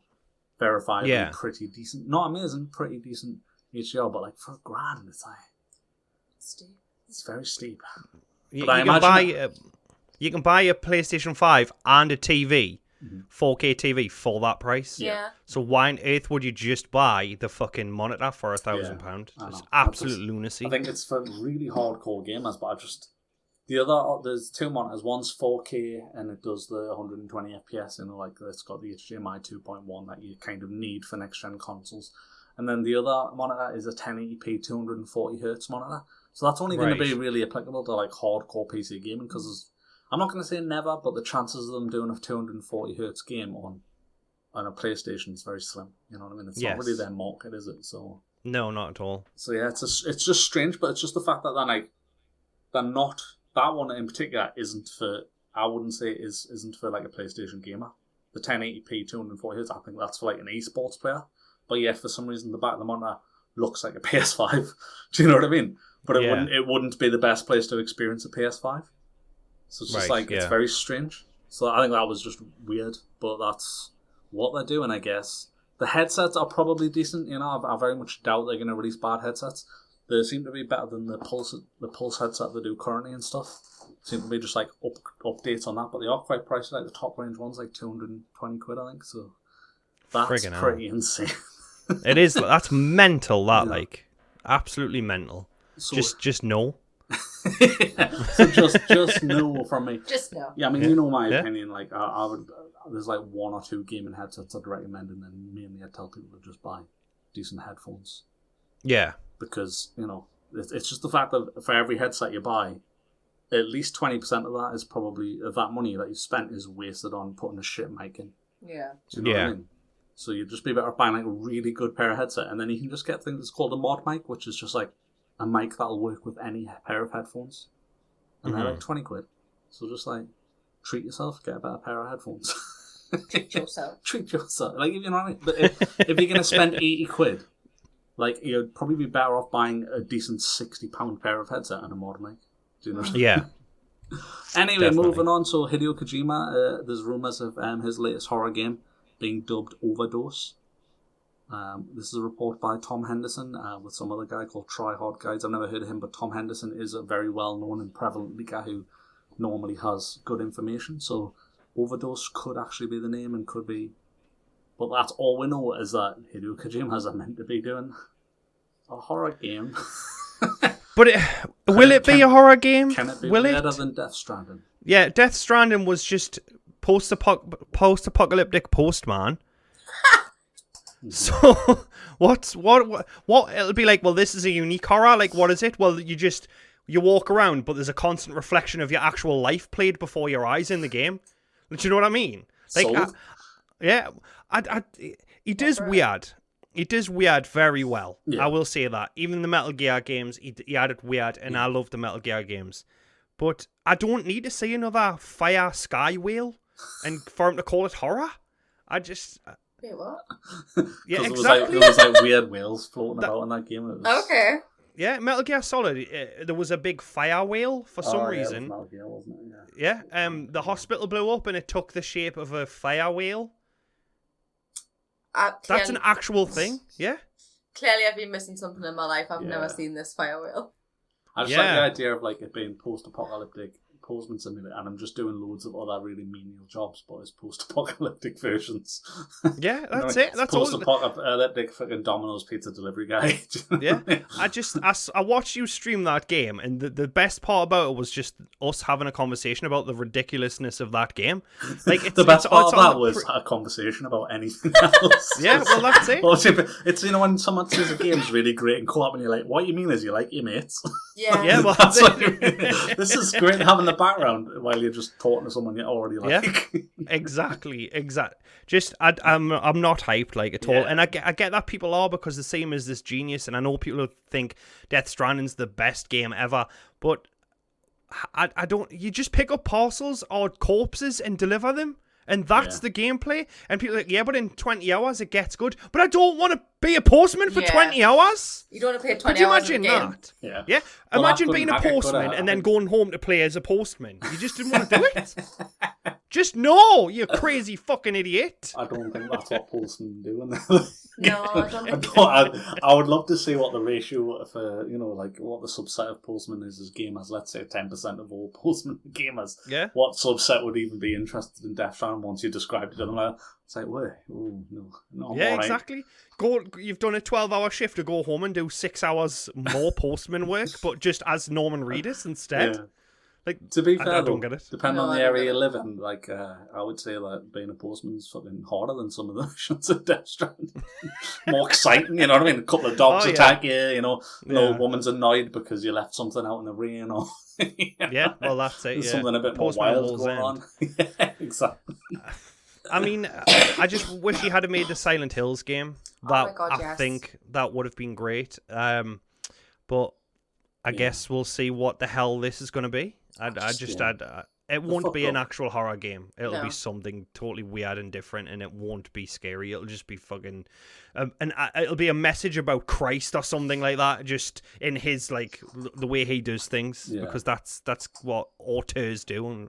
Speaker 2: verifiably pretty decent, not amazing, pretty decent HDR, but like for $1,000, it's like
Speaker 3: steep.
Speaker 2: It's very steep.
Speaker 1: You can buy a PlayStation 5 and a TV, 4K TV for that price.
Speaker 3: Yeah.
Speaker 1: So why on earth would you just buy the fucking monitor for £1,000? It's absolute lunacy.
Speaker 2: I think it's for really hardcore gamers, but There's two monitors. One's 4K and it does the 120 FPS, and like it's got the HDMI 2.1 that you kind of need for next gen consoles. And then the other monitor is a 1080p 240Hz monitor. So that's only going to be really applicable to like hardcore PC gaming, because I'm not going to say never, but the chances of them doing a 240Hz game on a PlayStation is very slim. You know what I mean? It's not really their market, is it? So
Speaker 1: no, not at all.
Speaker 2: So yeah, it's just strange, but it's just the fact that they're not. That one in particular isn't for. I wouldn't say isn't for like a PlayStation gamer. The 1080p 240Hz, I think that's for like an esports player. But yeah, for some reason the back of the monitor looks like a PS5. Do you know what I mean? But it wouldn't be the best place to experience a PS5. So it's just it's very strange. So I think that was just weird, but that's what they're doing, I guess. The headsets are probably decent. You know, I very much doubt they're going to release bad headsets. They seem to be better than the Pulse headset they do currently and stuff. Seem to be just like updates on that, but they are quite pricey. Like the top range one's like 220 quid, I think. So that's pretty insane.
Speaker 1: It is. That's mental. That like absolutely mental. So, just no.
Speaker 2: So just no from me.
Speaker 3: Just no.
Speaker 2: Yeah, I mean, you know my opinion. Like I would. There's like one or two gaming headsets I'd recommend, and then mainly I'd tell people to just buy decent headphones.
Speaker 1: Yeah. Because,
Speaker 2: you know, it's just the fact that for every headset you buy, at least 20% of that is probably, of that money that you spent is wasted on putting a shit mic in.
Speaker 3: Yeah.
Speaker 2: Do you know what I mean? So you'd just be better off buying like a really good pair of headset, and then you can just get things that's called a mod mic, which is just like a mic that'll work with any pair of headphones. And they're like 20 quid. So just like, treat yourself, get a better pair of headphones.
Speaker 3: Treat yourself.
Speaker 2: Treat yourself. Like, you know what I mean? But if you're going to spend 80 quid, like, you'd probably be better off buying a decent £60 pair of headset and a mod mic. Do you know what I mean?
Speaker 1: Yeah.
Speaker 2: Anyway, moving on. So Hideo Kojima, there's rumours of his latest horror game being dubbed Overdose. This is a report by Tom Henderson with some other guy called Try Hard Guides. I've never heard of him, but Tom Henderson is a very well-known and prevalent leaker who normally has good information. So Overdose could actually be the name and could be... But that's all we know, is that Hideo Kojima is meant to be doing a horror game.
Speaker 1: But will it be a horror game?
Speaker 2: Can it be better than Death Stranding?
Speaker 1: Yeah, Death Stranding was just post-apocalyptic postman. So what it'll be like, well, this is a unique horror. Like, what is it? Well, you walk around, but there's a constant reflection of your actual life played before your eyes in the game. Do you know what I mean? Like, he does weird. He does weird very well. Yeah. I will say that. Even the Metal Gear games, he had it weird, and I love the Metal Gear games. But I don't need to see another fire sky whale and for him to call it horror.
Speaker 3: Wait, what?
Speaker 1: Yeah, exactly.
Speaker 2: There was like weird whales floating about in that game.
Speaker 3: Okay.
Speaker 1: Yeah, Metal Gear Solid. There was a big fire whale for some reason.
Speaker 2: It was Metal Gear, wasn't it? Yeah.
Speaker 1: The hospital blew up and it took the shape of a fire whale. That's an actual thing. Yeah.
Speaker 3: Clearly, I've been missing something in my life. I've never seen this fire whale.
Speaker 2: I just like the idea of like it being post-apocalyptic postman simulator, and I'm just doing loads of other really menial jobs, but it's post-apocalyptic versions.
Speaker 1: Yeah, that's it. That's all.
Speaker 2: Post-apocalyptic fucking Domino's pizza delivery guy.
Speaker 1: Yeah, I watched you stream that game, and the best part about it was just us having a conversation about the ridiculousness of that game. Like,
Speaker 2: the best part of that was a conversation about anything else.
Speaker 1: Yeah, well, that's it.
Speaker 2: Well, it's, you know, when someone says a game's really great and co-op, and you're like, what you mean is you like your mates.
Speaker 3: Yeah,
Speaker 1: well, that's
Speaker 2: it. This is great having the background while you're just talking to someone you already like.
Speaker 1: Yeah, exactly. Just I'm not hyped like at all, and I get that people are, because the same as this Genius, and I know people think Death Stranding's the best game ever, but I don't. You just pick up parcels or corpses and deliver them. And that's the gameplay. And people are like, yeah, but in 20 hours it gets good. But I don't want to be a postman for 20 hours.
Speaker 3: You don't want to pay 20 hours.
Speaker 1: Could you imagine that?
Speaker 2: Yeah.
Speaker 1: Yeah.
Speaker 2: Well,
Speaker 1: imagine being a postman and then going home to play as a postman. You just didn't want to do it. Just no, you crazy fucking idiot.
Speaker 2: I don't think that's what postmen do.
Speaker 3: No, I don't think
Speaker 2: I would love to see what the ratio for, you know, like what the subset of postmen is as gamers. Let's say 10% of all postmen gamers.
Speaker 1: Yeah.
Speaker 2: What subset would even be interested in Death Stranding once you described it to them? Like, it's like, wait, oh no.
Speaker 1: Yeah, exactly. You've done a 12-hour shift to go home and do 6 hours more postman work, but just as Norman Reedus instead.
Speaker 2: Yeah.
Speaker 1: Like,
Speaker 2: to be fair,
Speaker 1: I don't get it.
Speaker 2: Depending on the area you live in, like, I would say that being a postman's fucking harder than some of the missions at Death Stranding. More exciting, you know what I mean? A couple of dogs attack you, you know. An old woman's annoyed because you left something out in the rain, or
Speaker 1: yeah, well, that's it.
Speaker 2: There's something a bit more wild going on. Yeah, exactly.
Speaker 1: I mean, I just wish he had made the Silent Hills game. That I think that would have been great. But I guess we'll see what the hell this is going to be. It won't be an actual horror game. It'll be something totally weird and different, and it won't be scary. It'll just be fucking, it'll be a message about Christ or something like that. Just in his like the way he does things, because that's what auteurs do.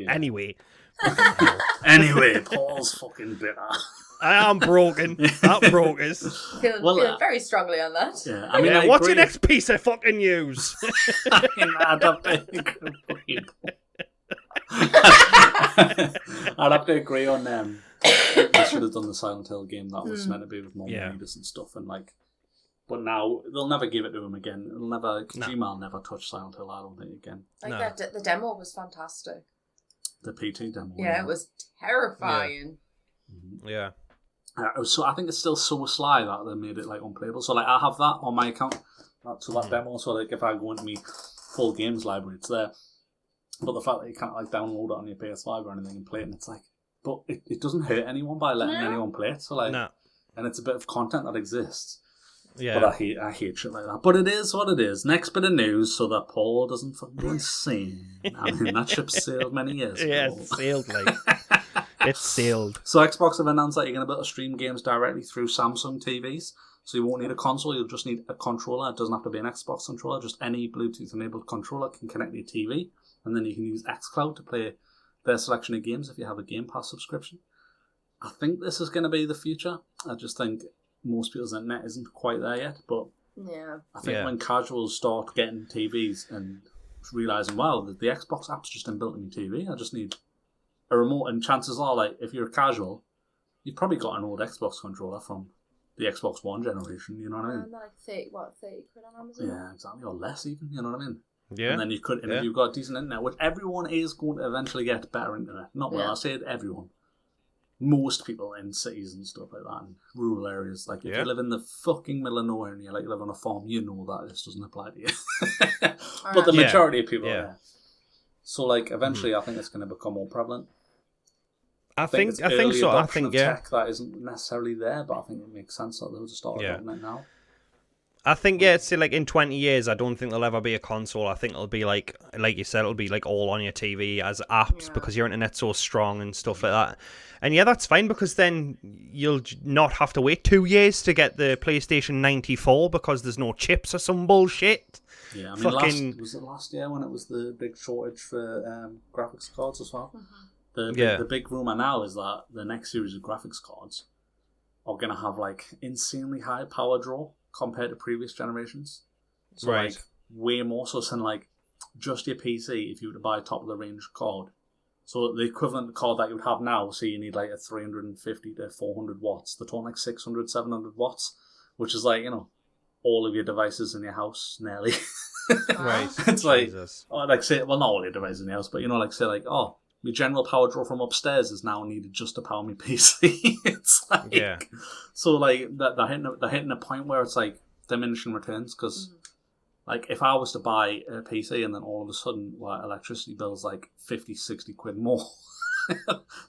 Speaker 1: Anyway.
Speaker 2: Anyway, Paul's fucking bitter.
Speaker 1: I am broken. That broke us.
Speaker 3: Feeling very strongly on that.
Speaker 2: Yeah, I mean,
Speaker 1: what's your next piece of fucking news?
Speaker 2: I'd have to agree on them. They should have done the Silent Hill game that was meant to be with more readers and stuff, and like. But now they'll never give it to him again. Kojima will never touch Silent Hill. I don't think again.
Speaker 3: The demo was fantastic.
Speaker 2: The PT demo.
Speaker 3: Yeah, it was terrifying.
Speaker 1: Yeah.
Speaker 2: So I think it's still so sly that they made it like unplayable. So like I have that on my account, that demo. So like if I go into my full games library, it's there. But the fact that you can't like download it on your PS5 or anything and play it, and it's like, but it doesn't hurt anyone by letting anyone play it. So like, and it's a bit of content that exists. Yeah. But I hate shit like that. But it is what it is. Next bit of news, so that Paul doesn't fucking go insane. I mean, that ship sailed many years ago.
Speaker 1: Yeah, it's sailed, like. It's sailed.
Speaker 2: So Xbox have announced that you're going to be able to stream games directly through Samsung TVs. So you won't need a console, you'll just need a controller. It doesn't have to be an Xbox controller. Just any Bluetooth-enabled controller can connect to your TV. And then you can use xCloud to play their selection of games if you have a Game Pass subscription. I think this is going to be the future. I just think most people's internet isn't quite there yet, but I think when casuals start getting TVs and realising, wow, the Xbox app's just inbuilt in my TV, I just need a remote, and chances are, like, if you're a casual, you've probably got an old Xbox controller from the Xbox One generation, you know what I mean?
Speaker 3: Like 30 quid on Amazon?
Speaker 2: Yeah, exactly, or less even, you know what I mean?
Speaker 1: Yeah.
Speaker 2: And then you could, and if you've got decent internet, which everyone is going to eventually get better internet. Not well, I said everyone. Most people in cities and stuff like that, and rural areas. Like, if you live in the fucking middle of nowhere and you like live on a farm, you know that this doesn't apply to you. But the majority of people are. So, like, eventually, I think it's going to become more prevalent.
Speaker 1: I think so. I think
Speaker 2: tech that isn't necessarily there, but I think it makes sense that they'll just start adopting it now.
Speaker 1: I think see, like in 20 years, I don't think there'll ever be a console. I think it'll be like you said, it'll be like all on your TV as apps because your internet's so strong and stuff like that. And that's fine because then you'll not have to wait 2 years to get the PlayStation 94 because there's no chips or some bullshit.
Speaker 2: Yeah, I mean, was it last year when it was the big shortage for graphics cards as well? The big rumour now is that the next series of graphics cards are going to have like insanely high power draw compared to previous generations. So like way more so than like just your PC if you were to buy a top of the range card. So the equivalent card that you would have now, so you need like a 350 to 400 watts. They're talking like 600, 700 watts, which is like, all of your devices in your house nearly.
Speaker 1: Right.
Speaker 2: It's like, like say, well, not all your devices in your house, but like say like, my general power draw from upstairs is now needed just to power my PC. It's like, so like they're hitting a point where it's like diminishing returns because, like, if I was to buy a PC and then all of a sudden like electricity bills like 50, 60 quid more,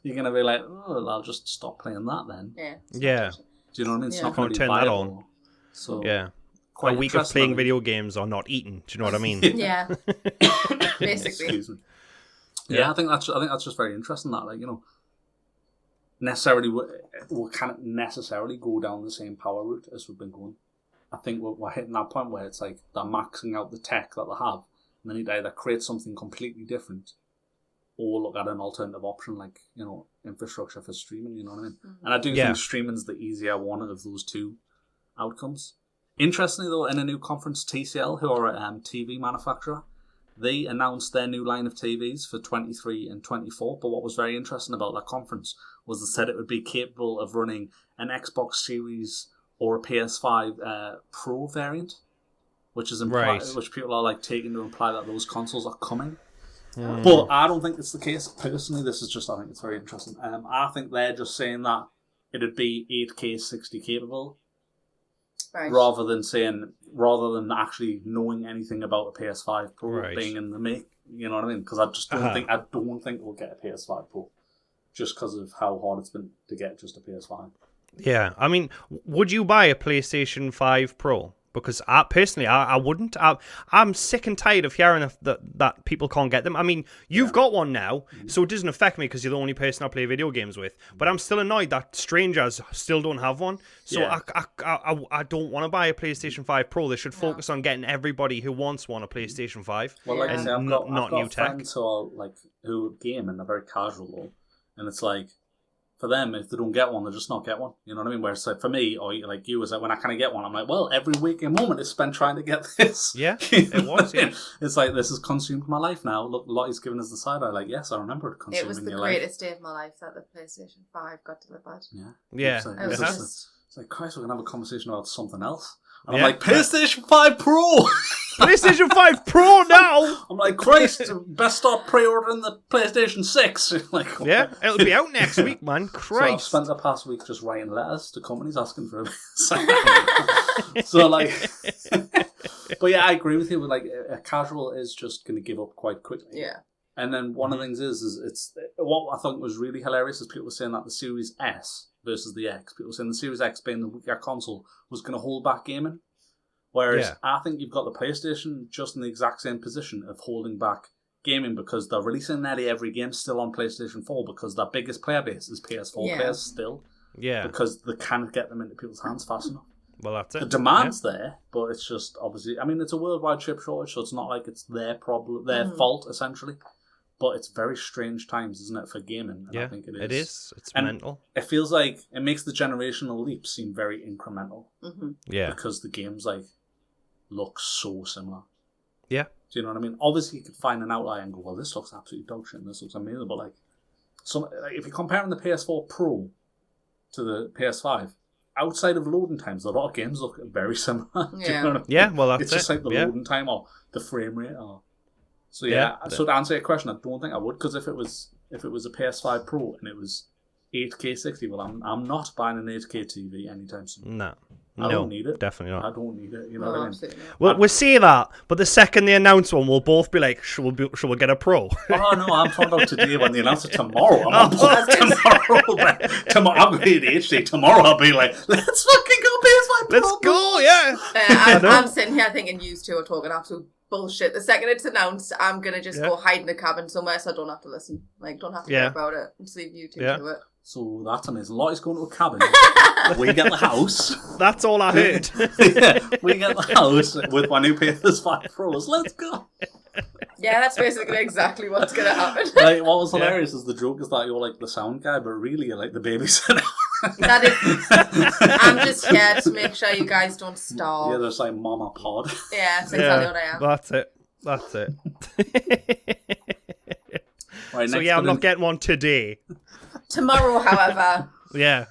Speaker 2: you're gonna be like, I'll just stop playing that then.
Speaker 1: Yeah.
Speaker 2: Do you know what I mean? It's not
Speaker 1: going to turn that on.
Speaker 2: So
Speaker 1: a week of playing video games or not eating. Do you know what I mean?
Speaker 3: Yeah. Basically.
Speaker 2: Excuse me. Yeah, I think that's just very interesting that, like, necessarily we can't necessarily go down the same power route as we've been going. I think we're hitting that point where it's like they're maxing out the tech that they have, and they need to either create something completely different or look at an alternative option like, infrastructure for streaming, you know what I mean? And I do think streaming's the easier one of those two outcomes. Interestingly, though, in a new conference, TCL, who are a TV manufacturer, they announced their new line of TVs for 23 and 24, but what was very interesting about that conference was they said it would be capable of running an Xbox Series or a PS5 Pro variant, which is which people are like taking to imply that those consoles are coming. But I don't think it's the case. Personally, this is just, I think it's very interesting. I think they're just saying that it'd be 8K 60 capable,
Speaker 3: right,
Speaker 2: rather than actually knowing anything about a PS5 Pro being in the make. You know what I mean? Because I just don't think we'll get a PS5 Pro just because of how hard it's been to get just a PS5.
Speaker 1: Yeah, I mean, would you buy a PlayStation 5 Pro? Because I wouldn't. I'm sick and tired of hearing that people can't get them. I mean, you've got one now, so it doesn't affect me because you're the only person I play video games with. But I'm still annoyed that strangers still don't have one. So I don't want to buy a PlayStation 5 Pro. They should focus on getting everybody who wants one a PlayStation 5.
Speaker 2: Well, like I say, I've got
Speaker 1: new tech.
Speaker 2: friends who game and they're very casual though, and it's like, for them, if they don't get one, they just not get one. You know what I mean? Whereas like for me, or like you, was like when I kind of get one, I'm like, well, every waking moment is spent trying to get this.
Speaker 1: Yeah, it was. Yeah.
Speaker 2: It's like, this has consumed my life now. Look, Lotty's giving us the side eye. Like, yes, I remember it consuming your life.
Speaker 3: It was the greatest day of my life that the PlayStation 5 got delivered.
Speaker 1: Yeah.
Speaker 2: It's like, Christ, we're going to have a conversation about something else. And I'm like, PlayStation 5 Pro!
Speaker 1: PlayStation 5 Pro now!
Speaker 2: I'm like, Christ, best start pre-ordering the PlayStation 6. Like,
Speaker 1: yeah, it'll be out next week, man. Christ.
Speaker 2: So I've spent the past week just writing letters to companies asking for it. So, like... But yeah, I agree with you. Like, a casual is just going to give up quite quickly.
Speaker 3: Yeah.
Speaker 2: And then one of the things is it's... What I thought was really hilarious is people were saying that the Series S versus the X. People were saying the Series X being the weaker console was going to hold back gaming. Whereas I think you've got the PlayStation just in the exact same position of holding back gaming because they're releasing nearly every game still on PlayStation 4 because their biggest player base is PS4 players still.
Speaker 1: Yeah.
Speaker 2: Because they can't get them into people's hands fast enough.
Speaker 1: Well, that's it.
Speaker 2: The demand's there, but it's just obviously... I mean, it's a worldwide chip shortage, so it's not like it's their problem, their fault, essentially. But it's very strange times, isn't it, for gaming? And I think it is.
Speaker 1: It is. It's mental.
Speaker 2: It feels like it makes the generational leap seem very incremental.
Speaker 3: Mm-hmm.
Speaker 1: Yeah.
Speaker 2: Because the games look so similar.
Speaker 1: Yeah.
Speaker 2: Do you know what I mean? Obviously, you could find an outlier and go, well, this looks absolutely dog shit and this looks amazing. But if you're comparing the PS4 Pro to the PS5, outside of loading times, a lot of games look very similar.
Speaker 3: Yeah.
Speaker 2: Do you know what I mean?
Speaker 1: Yeah, well, that's
Speaker 2: it's just like the loading time or the frame rate or... So so to answer your question, I don't think I would, because if it was a PS5 Pro and it was 8K 60, well, I'm not buying an 8K TV anytime soon.
Speaker 1: No,
Speaker 2: I don't need it.
Speaker 1: Definitely not.
Speaker 2: I don't need it. You know what I mean?
Speaker 1: Well, we'll say that, but the second they announce one, we'll both be like, "Shall we get a Pro?"
Speaker 2: Oh no, I'm talking about today when they announce it tomorrow. I'm tomorrow. I'm going to HD. Tomorrow I'll be like, let's fucking go PS5 Pro.
Speaker 1: Let's go, yeah.
Speaker 3: I'm sitting here thinking you two are talking absolute bullshit. The second it's announced, I'm gonna just go hide in a cabin somewhere so I don't have to listen. Don't have to hear about it. Just leave you two to it.
Speaker 2: So that's amazing. Lotty's going to a cabin. We get the house.
Speaker 1: That's all I heard.
Speaker 2: We get the house with my new PS5 Pros. Let's go.
Speaker 3: Yeah, that's basically exactly what's gonna happen.
Speaker 2: What was hilarious is the joke is that you're like the sound guy, but really you're like the babysitter.
Speaker 3: That is. I'm just here to make sure you guys don't starve.
Speaker 2: Yeah, there's like Mama Pod.
Speaker 3: Yeah, that's exactly what I am.
Speaker 1: That's it.
Speaker 2: Right,
Speaker 1: so I'm not getting one today.
Speaker 2: Tomorrow, however.
Speaker 1: Yeah.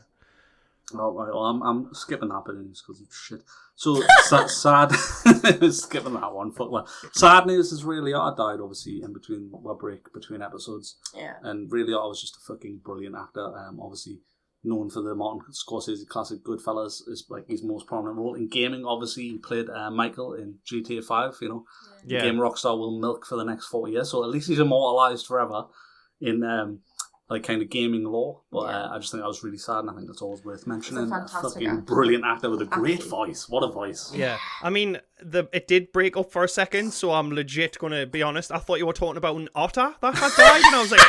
Speaker 2: Oh, right, well, I'm skipping that bit because of shit. So, sad... skipping that one. Sad news is Ray Liotta died, obviously, in between a break between episodes.
Speaker 3: Yeah.
Speaker 2: And Ray Liotta was just a fucking brilliant actor. Obviously, known for the Martin Scorsese classic Goodfellas is his most prominent role. In gaming, obviously, he played Michael in GTA 5,
Speaker 1: Yeah.
Speaker 2: Game Rockstar will milk for the next 40 years. So, at least he's immortalised forever in... kind of gaming lore, but I just think that was really sad, and I think that's always worth mentioning.
Speaker 3: He's a fantastic
Speaker 2: fucking
Speaker 3: actor.
Speaker 2: Brilliant actor with a great voice. What a voice!
Speaker 1: Yeah, I mean, it did break up for a second, so I'm legit gonna be honest. I thought you were talking about an otter that had died, and I was like,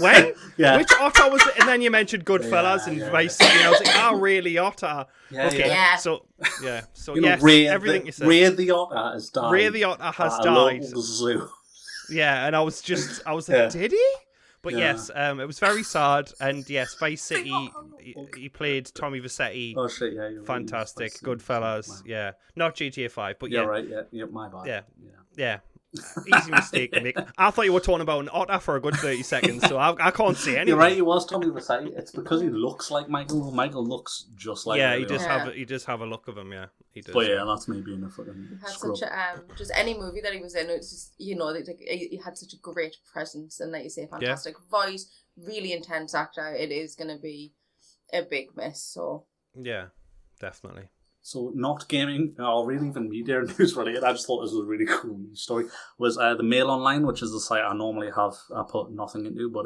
Speaker 1: when?
Speaker 2: Yeah.
Speaker 1: Which otter was it? And then you mentioned Goodfellas and Vice City, and I was like, oh, really, otter?
Speaker 2: Yeah,
Speaker 1: okay,
Speaker 3: yeah.
Speaker 1: So
Speaker 2: yes,
Speaker 1: everything you said.
Speaker 2: Ray the otter has died.
Speaker 1: Ray the otter has
Speaker 2: at a
Speaker 1: died.
Speaker 2: local zoo.
Speaker 1: Yeah, and I was like, did he? But yes, it was very sad, and yes, Vice City, he played Tommy Vercetti.
Speaker 2: Oh shit, yeah, you're
Speaker 1: fantastic,
Speaker 2: right.
Speaker 1: Goodfellas, yeah, not GTA 5, but
Speaker 2: yeah, right, yeah, my bad.
Speaker 1: yeah. Easy mistake to make. I thought you were talking about an otter for a good 30 seconds, so I can't say anything.
Speaker 2: You're right, he was Tommy Versailles. It's because he looks like Michael. Michael looks just like
Speaker 1: he does have a look of him, yeah. He does.
Speaker 2: But yeah, that's me being a fucking
Speaker 3: He had
Speaker 2: scrub.
Speaker 3: such a, just any movie that he was in, it's just, he had such a great presence and, like you say, fantastic voice, really intense actor. It is going to be a big miss, so.
Speaker 1: Yeah, definitely.
Speaker 2: So, not gaming or really even media news related, I just thought this was a really cool news story, was the Mail Online, which is the site I normally I put nothing into, but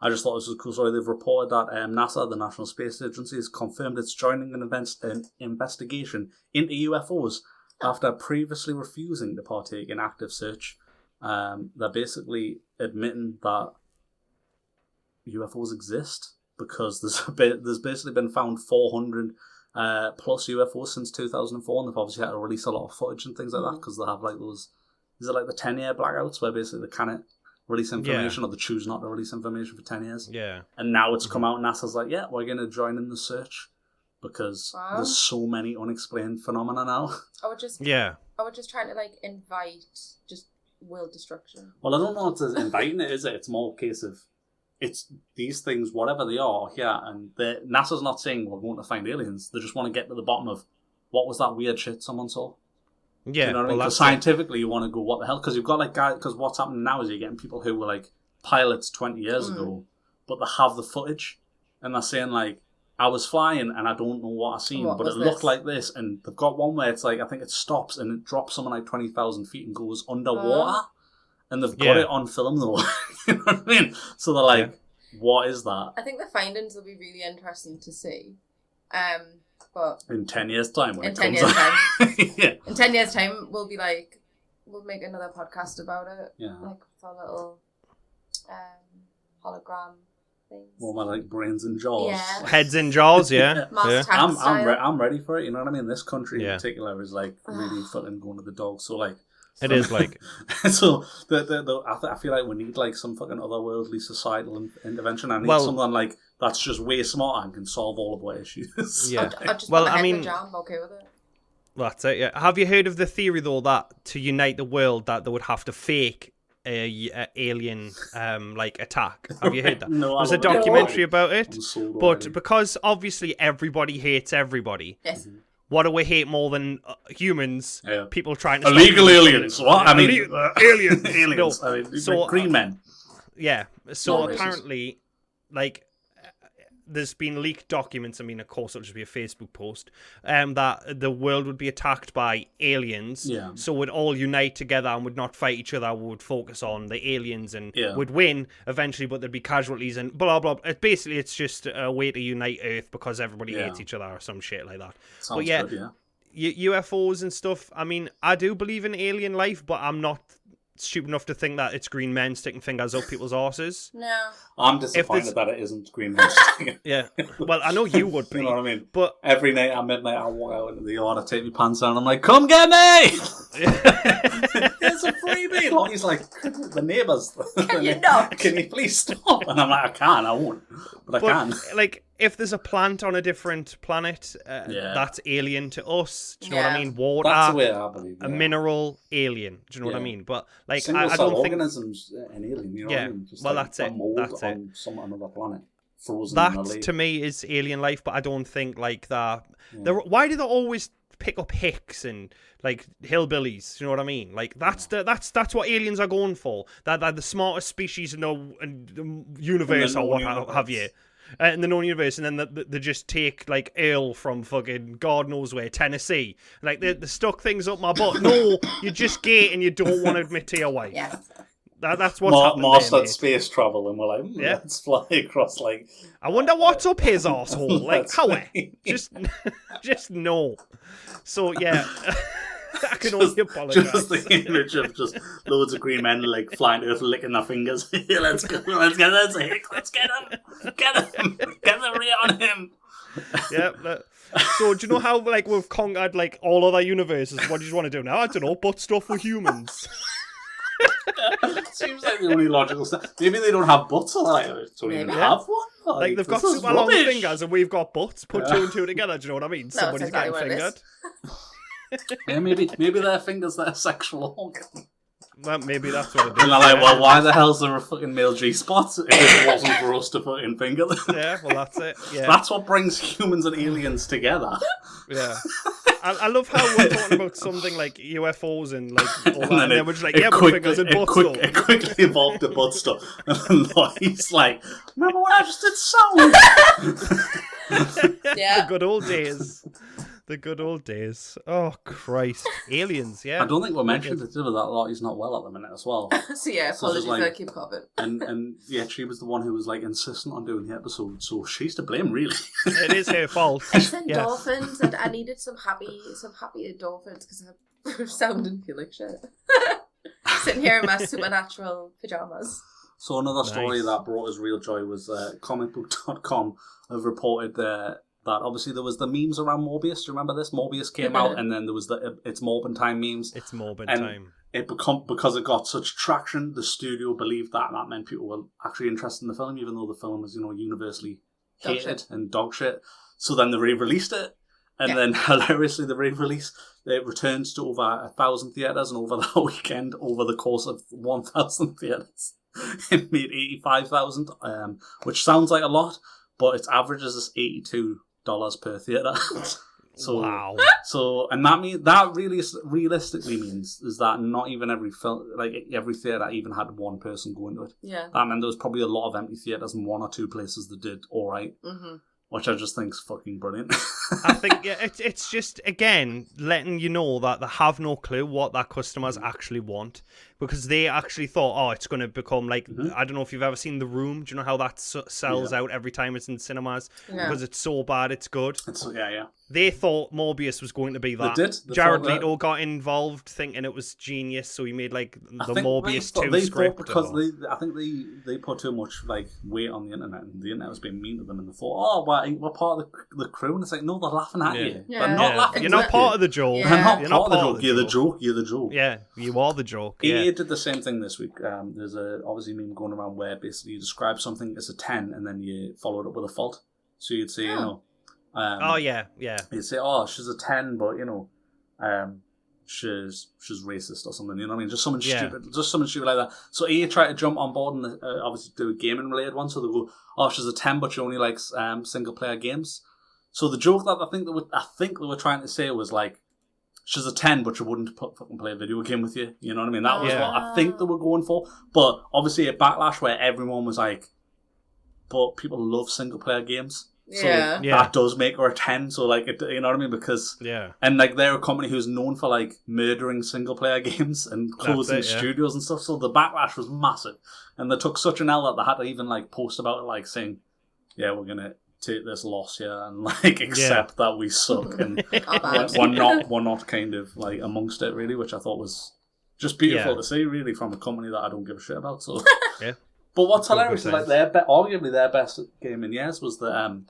Speaker 2: I just thought this was a cool story. They've reported that NASA, the National Space Agency, has confirmed it's joining an investigation into UFOs after previously refusing to partake in active search. They're basically admitting that UFOs exist because there's basically been found 400 plus UFOs since 2004, and they've obviously had to release a lot of footage and things like that because they have like those, is it like the 10-year blackouts where basically they can't release information or they choose not to release information for 10 years.
Speaker 1: Yeah.
Speaker 2: And now it's come out and NASA's like, yeah, we're going to join in the search because there's so many unexplained phenomena now.
Speaker 3: I would just trying to like invite just world destruction.
Speaker 2: Well, I don't know if it's inviting it, is it? It's more a case of it's these things, whatever they are, and NASA's not saying we're going to find aliens. They just want to get to the bottom of what was that weird shit someone saw.
Speaker 1: Yeah,
Speaker 2: you know what I mean? Because scientifically, you want to go, what the hell? Because you've got like guys. Because what's happening now is you're getting people who were like pilots 20 years ago, but they have the footage, and they're saying like, I was flying and I don't know what I seen, but it looked like this. And they've got one where it's like, I think it stops and it drops someone like 20,000 feet and goes underwater. And they've got it on film though. You know what I mean? So they're like, what is that?
Speaker 3: I think the findings will be really interesting to see. But
Speaker 2: in 10 years' time,
Speaker 3: in 10 years' time, in 10 years' time, we'll be like, we'll make another podcast about it. Yeah, like with our little hologram things.
Speaker 2: Well, my like brains and jaws,
Speaker 1: heads and jaws. Yeah,
Speaker 2: I'm ready for it. You know what I mean? This country in particular is like really fucking going to the dogs. So like.
Speaker 1: It is like
Speaker 2: so. I feel like we need like some fucking otherworldly societal intervention. I need someone like that's just way smarter and can solve all of our issues.
Speaker 1: Yeah.
Speaker 3: I'm okay with it.
Speaker 1: That's it. Yeah. Have you heard of the theory though that to unite the world that they would have to fake a alien like attack? Have you heard that?
Speaker 2: No,
Speaker 1: there's a documentary about it,
Speaker 2: but
Speaker 1: because obviously everybody hates everybody.
Speaker 3: Yes.
Speaker 1: What do we hate more than humans?
Speaker 2: Yeah.
Speaker 1: People trying to
Speaker 2: illegal aliens. What? I mean,
Speaker 1: aliens.
Speaker 2: aliens.
Speaker 1: No.
Speaker 2: I mean, so green men.
Speaker 1: Yeah. So apparently, like, there's been leaked documents. I mean, of course, it'll just be a Facebook post. That the world would be attacked by aliens.
Speaker 2: Yeah.
Speaker 1: So would all unite together and would not fight each other. We would focus on the aliens and would win eventually, but there'd be casualties and blah blah. Basically, it's just a way to unite Earth because everybody hates each other or some shit like that.
Speaker 2: Sounds good,
Speaker 1: UFOs and stuff. I mean, I do believe in alien life, but I'm not stupid enough to think that it's green men sticking fingers up people's arses.
Speaker 3: No.
Speaker 2: I'm disappointed that it isn't green men sticking.
Speaker 1: Yeah. Well, I know you would be.
Speaker 2: You know what I mean?
Speaker 1: But
Speaker 2: every night at midnight, I walk out into the yard, I take my pants down, I'm like, come get me! It's a freebie! Lotty's like, the neighbours.
Speaker 3: Can you not?
Speaker 2: Can you please stop? And I'm like, I won't. But I can.
Speaker 1: Like, if there's a plant on a different planet, that's alien to us. Do you know what I mean? Water.
Speaker 2: That's the way I believe.
Speaker 1: A mineral alien. Do you know what I mean? But like,
Speaker 2: I
Speaker 1: don't think
Speaker 2: organisms an alien. You know what I mean? Just
Speaker 1: well,
Speaker 2: like
Speaker 1: that's it. That's it.
Speaker 2: On another planet. Frozen
Speaker 1: that to me is alien life, but I don't think like that. Yeah. Why do they always pick up hicks and like hillbillies? You know what I mean? Like that's what aliens are going for. They're the smartest species in the universe or what have you. In the known universe, and then they just take like Earl from fucking God knows where, Tennessee. Like they stuck things up my butt. No, you're just gay and you don't want to admit to your wife.
Speaker 3: Yeah.
Speaker 1: That's what's happened.
Speaker 2: Mastered space travel, and we're like, let's fly across. Like,
Speaker 1: I wonder what's up his arsehole. Like, how? Just no. So yeah. I can only apologize.
Speaker 2: Just the image of just loads of green men like flying to Earth, licking their fingers. Let's go. Let's get him. Get the rate on him.
Speaker 1: Yeah. So do you know how like we've conquered like all other universes? What do you want to do now? I don't know. Butt stuff with humans.
Speaker 2: Seems like the only logical step. Maybe they don't have butts, or like don't even have one.
Speaker 1: Like they've got super long fingers, and we've got butts. Put two and two together. Do you know what I mean?
Speaker 3: No,
Speaker 1: Somebody's getting fingered.
Speaker 2: Yeah, maybe their fingers their sexual organ.
Speaker 1: Well, maybe that's what it is.
Speaker 2: And they're like, well, why the hell's there a fucking male G-spot if it wasn't for us to fucking finger them?
Speaker 1: Yeah, well, that's it. Yeah.
Speaker 2: That's what brings humans and aliens together.
Speaker 1: Yeah. I love how we're talking about something like UFOs and like all that, and then we're just like, fingers and butt stuff.
Speaker 2: It quickly evolved to butt stuff. And he's like, remember when I just did sound?
Speaker 3: Yeah.
Speaker 1: The good old days. The good old days. Oh, Christ. Aliens, yeah.
Speaker 2: I don't think we mentioned it, did we? That Lotty's not well at the minute as well.
Speaker 3: So yeah, apologies for keep coughing.
Speaker 2: And yeah, she was the one who was like insistent on doing the episode, so she's to blame, really.
Speaker 1: It is her fault.
Speaker 3: It's endorphins, and I needed some happy endorphins because I'm sounding feel like shit. Sitting here in my supernatural pajamas.
Speaker 2: So another story that brought us real joy was comicbook.com have reported that obviously there was the memes around Morbius. Do you remember this? Morbius came out, and then there was the It's Morbin Time memes.
Speaker 1: It's Morbin Time.
Speaker 2: Because it got such traction, the studio believed that meant people were actually interested in the film, even though the film was, universally hated and dog shit. So then they re-released it, and then hilariously the re-release, it returns to over 1,000 theatres, and over that weekend, over the course of 1,000 theatres, it made 85,000, which sounds like a lot, but its average is $82 per theatre. So,
Speaker 1: wow.
Speaker 2: So, and that really realistically means is that not even every film, like every theatre, even had one person going to it.
Speaker 3: Yeah.
Speaker 2: That meant there was probably a lot of empty theatres and one or two places that did all right.
Speaker 3: Mm-hmm.
Speaker 2: Which I just think is fucking brilliant.
Speaker 1: I think it's just, again, letting you know that they have no clue what their customers actually want, because they actually thought, it's going to become like, I don't know if you've ever seen The Room. Do you know how that sells out every time it's in cinemas?
Speaker 3: Yeah.
Speaker 1: Because it's so bad, it's good.
Speaker 2: Yeah.
Speaker 1: They thought Morbius was going to be that.
Speaker 2: They did.
Speaker 1: Jared Leto got involved thinking it was genius, so he made like the Morbius 2 script.
Speaker 2: Because I think they put too much like weight on the internet, and the internet was being mean to them, and they thought, we're part of the crew, and it's like, no, they're laughing at you.
Speaker 3: Yeah.
Speaker 2: They're not laughing.
Speaker 1: You're not part of the joke.
Speaker 2: They're not part of the joke. You're the joke. You're the joke.
Speaker 1: Yeah, you are the joke.
Speaker 2: EA did the same thing this week. There's obviously meme going around where basically you describe something as a 10 and then you follow it up with a fault. So you'd say,
Speaker 1: yeah.
Speaker 2: You'd say, she's a 10, but she's racist or something. You know what I mean? Just something stupid like that. So EA tried to jump on board and obviously do a gaming related one. So they go, she's a 10, but she only likes single player games. So the joke that I think they were trying to say was like, she's a 10, but she wouldn't fucking play a video game with you. You know what I mean? That was what I think they were going for. But obviously a backlash where everyone was like, but people love single player games. So that does make her a 10. So like, you know what I mean? Because and like they're a company who's known for like murdering single player games and closing studios and stuff. So the backlash was massive, and they took such an L that they had to even like post about it, like saying, we're gonna take this loss and like accept that we suck and we're not kind of like amongst it really, which I thought was just beautiful to see really from a company that I don't give a shit about. So but what's hilarious is like arguably their best game in years was the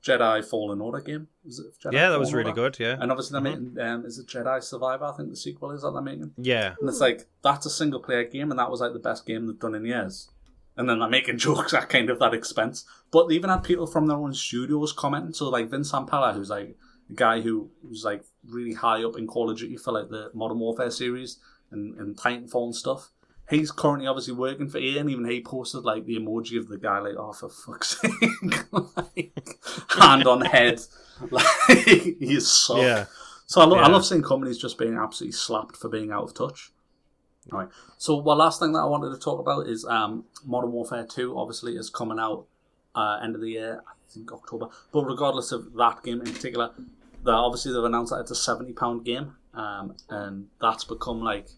Speaker 2: Jedi Fallen Order game. Is it Jedi
Speaker 1: that was really good. And
Speaker 2: obviously they're making is it Jedi Survivor? I think the sequel is that they're making.
Speaker 1: And
Speaker 2: it's like that's a single player game, and that was like the best game they've done in years. And then they're making jokes at kind of that expense. But they even had people from their own studios commenting. So like Vince Zampella, who's like a guy who was like really high up in Call of Duty for like the Modern Warfare series and Titanfall and stuff. He's currently obviously working for EA, and even he posted like the emoji of the guy like, for fuck's sake, like, hand on head, like he's suck.
Speaker 1: Yeah.
Speaker 2: So I love seeing companies just being absolutely slapped for being out of touch. All right. So one last thing that I wanted to talk about is Modern Warfare 2 obviously is coming out end of the year, I think October. But regardless of that game in particular, they've announced that it's a £70 game, and that's become like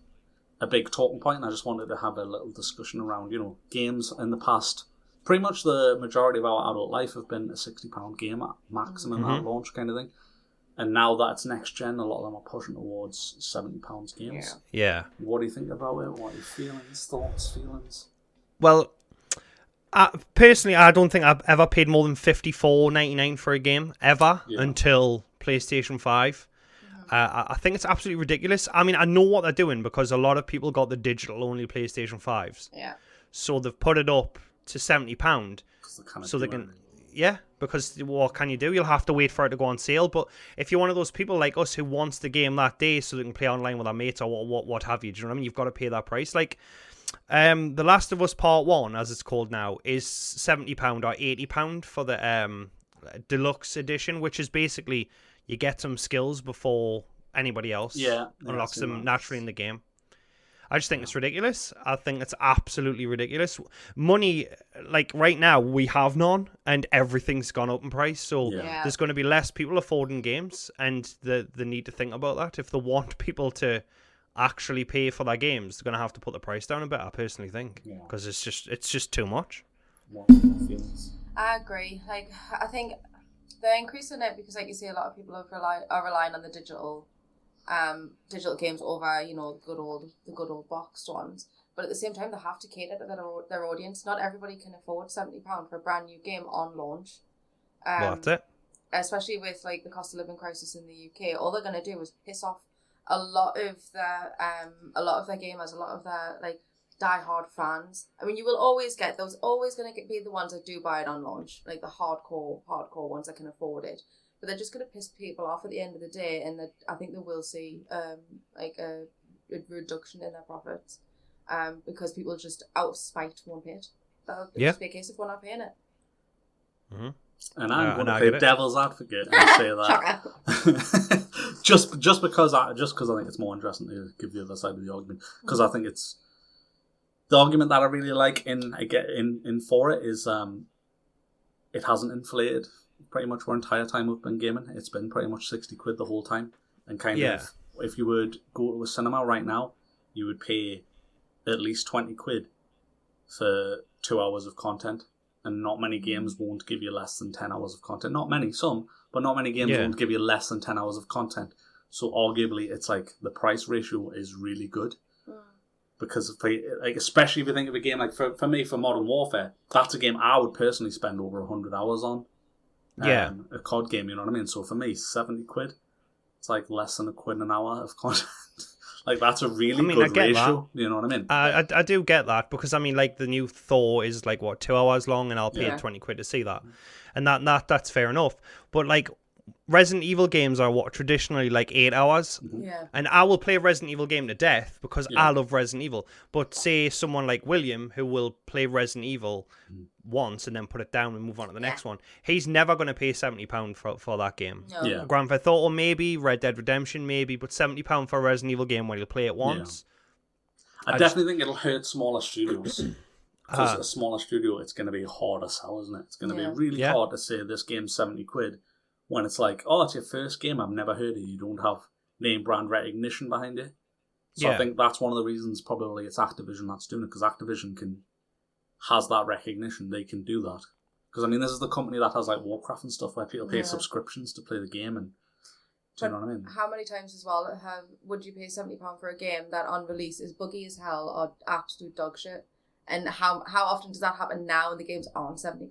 Speaker 2: a big talking point. And I just wanted to have a little discussion around, games in the past. Pretty much the majority of our adult life have been a £60 game at maximum at launch kind of thing. And now that it's next gen, a lot of them are pushing towards £70 games.
Speaker 1: Yeah.
Speaker 2: What do you think about it? What are your feelings?
Speaker 1: Well, personally, I don't think I've ever paid more than $54.99 for a game ever until PlayStation 5. I think it's absolutely ridiculous. I mean, I know what they're doing because a lot of people got the digital-only PlayStation 5s.
Speaker 3: Yeah.
Speaker 1: So they've put it up to £70 so they can... Yeah, because what can you do? You'll have to wait for it to go on sale. But if you're one of those people like us who wants the game that day so they can play online with their mates or what have you, do you know what I mean? You've got to pay that price. Like, The Last of Us Part 1, as it's called now, is £70 or £80 for the deluxe edition, which is basically you get some skills before anybody else unlocks them naturally in the game. I just think it's ridiculous. I think it's absolutely ridiculous. Money, like right now, we have none, and everything's gone up in price. So there's going to be less people affording games, and they need to think about that. If they want people to actually pay for their games, they're going to have to put the price down a bit, I personally think, because it's just too much.
Speaker 3: I agree. Like, I think they're increasing it because, like you say, a lot of people are relying on the digital games over, you know, the good old boxed ones. But at the same time, they have to cater to their audience. Not everybody can afford £70 for a brand new game on launch.
Speaker 1: Well, that's it.
Speaker 3: Especially with like the cost of living crisis in the UK, all they're going to do is piss off a lot of their gamers, a lot of their like die-hard fans. I mean, you will always get those. Always going to be the ones that do buy it on launch, like the hardcore ones that can afford it. But they're just going to piss people off at the end of the day, and I think they will see like a reduction in their profits because people just out of spite won't pay it. That'll just be a case of we're not paying it.
Speaker 1: Mm-hmm.
Speaker 2: And I'm going to play devil's advocate and say that just because I think it's more interesting to give the other side of the argument, because I think it's the argument that I really like in for it is it hasn't inflated pretty much our entire time we've been gaming. It's been pretty much £60 the whole time, and kind of if you would go to a cinema right now, you would pay at least £20 for 2 hours of content. And not many games won't give you less than 10 hours of content. Not many, some, but not many games won't give you less than 10 hours of content. So arguably, it's like the price ratio is really good. Because especially if you think of a game like, for me, for Modern Warfare, that's a game I would personally spend over 100 hours on. A COD game, you know what I mean? So for me, £70, it's like less than £1 an hour of content. Like, that's a really good ratio. That. You know what I mean?
Speaker 1: I do get that, because, I mean, like, the new Thor is, like, 2 hours long, and I'll pay £20 to see that. And that's fair enough. But, like, Resident Evil games are traditionally, like, 8 hours.
Speaker 3: Yeah.
Speaker 1: And I will play a Resident Evil game to death, because I love Resident Evil. But say someone like William, who will play Resident Evil once and then put it down and move on to the next one, he's never going to pay £70 for that game.
Speaker 3: No. Yeah.
Speaker 1: Grand Theft Auto maybe, Red Dead Redemption maybe, but £70 for a Resident Evil game where you'll play it once.
Speaker 2: I definitely think it'll hurt smaller studios. Because a smaller studio, it's going to be hard to sell, isn't it? It's going to be really hard to say this game's £70 when it's like, oh, it's your first game, I've never heard of you, don't have name brand recognition behind it. So I think that's one of the reasons probably it's Activision that's doing it, because Activision has that recognition. They can do that. Because, I mean, this is the company that has, like, Warcraft and stuff where people pay subscriptions to play the game. And do you know what I mean?
Speaker 3: How many times as well would you pay £70 for a game that on release is buggy as hell or absolute dog shit? And how often does that happen now, and the games aren't £70?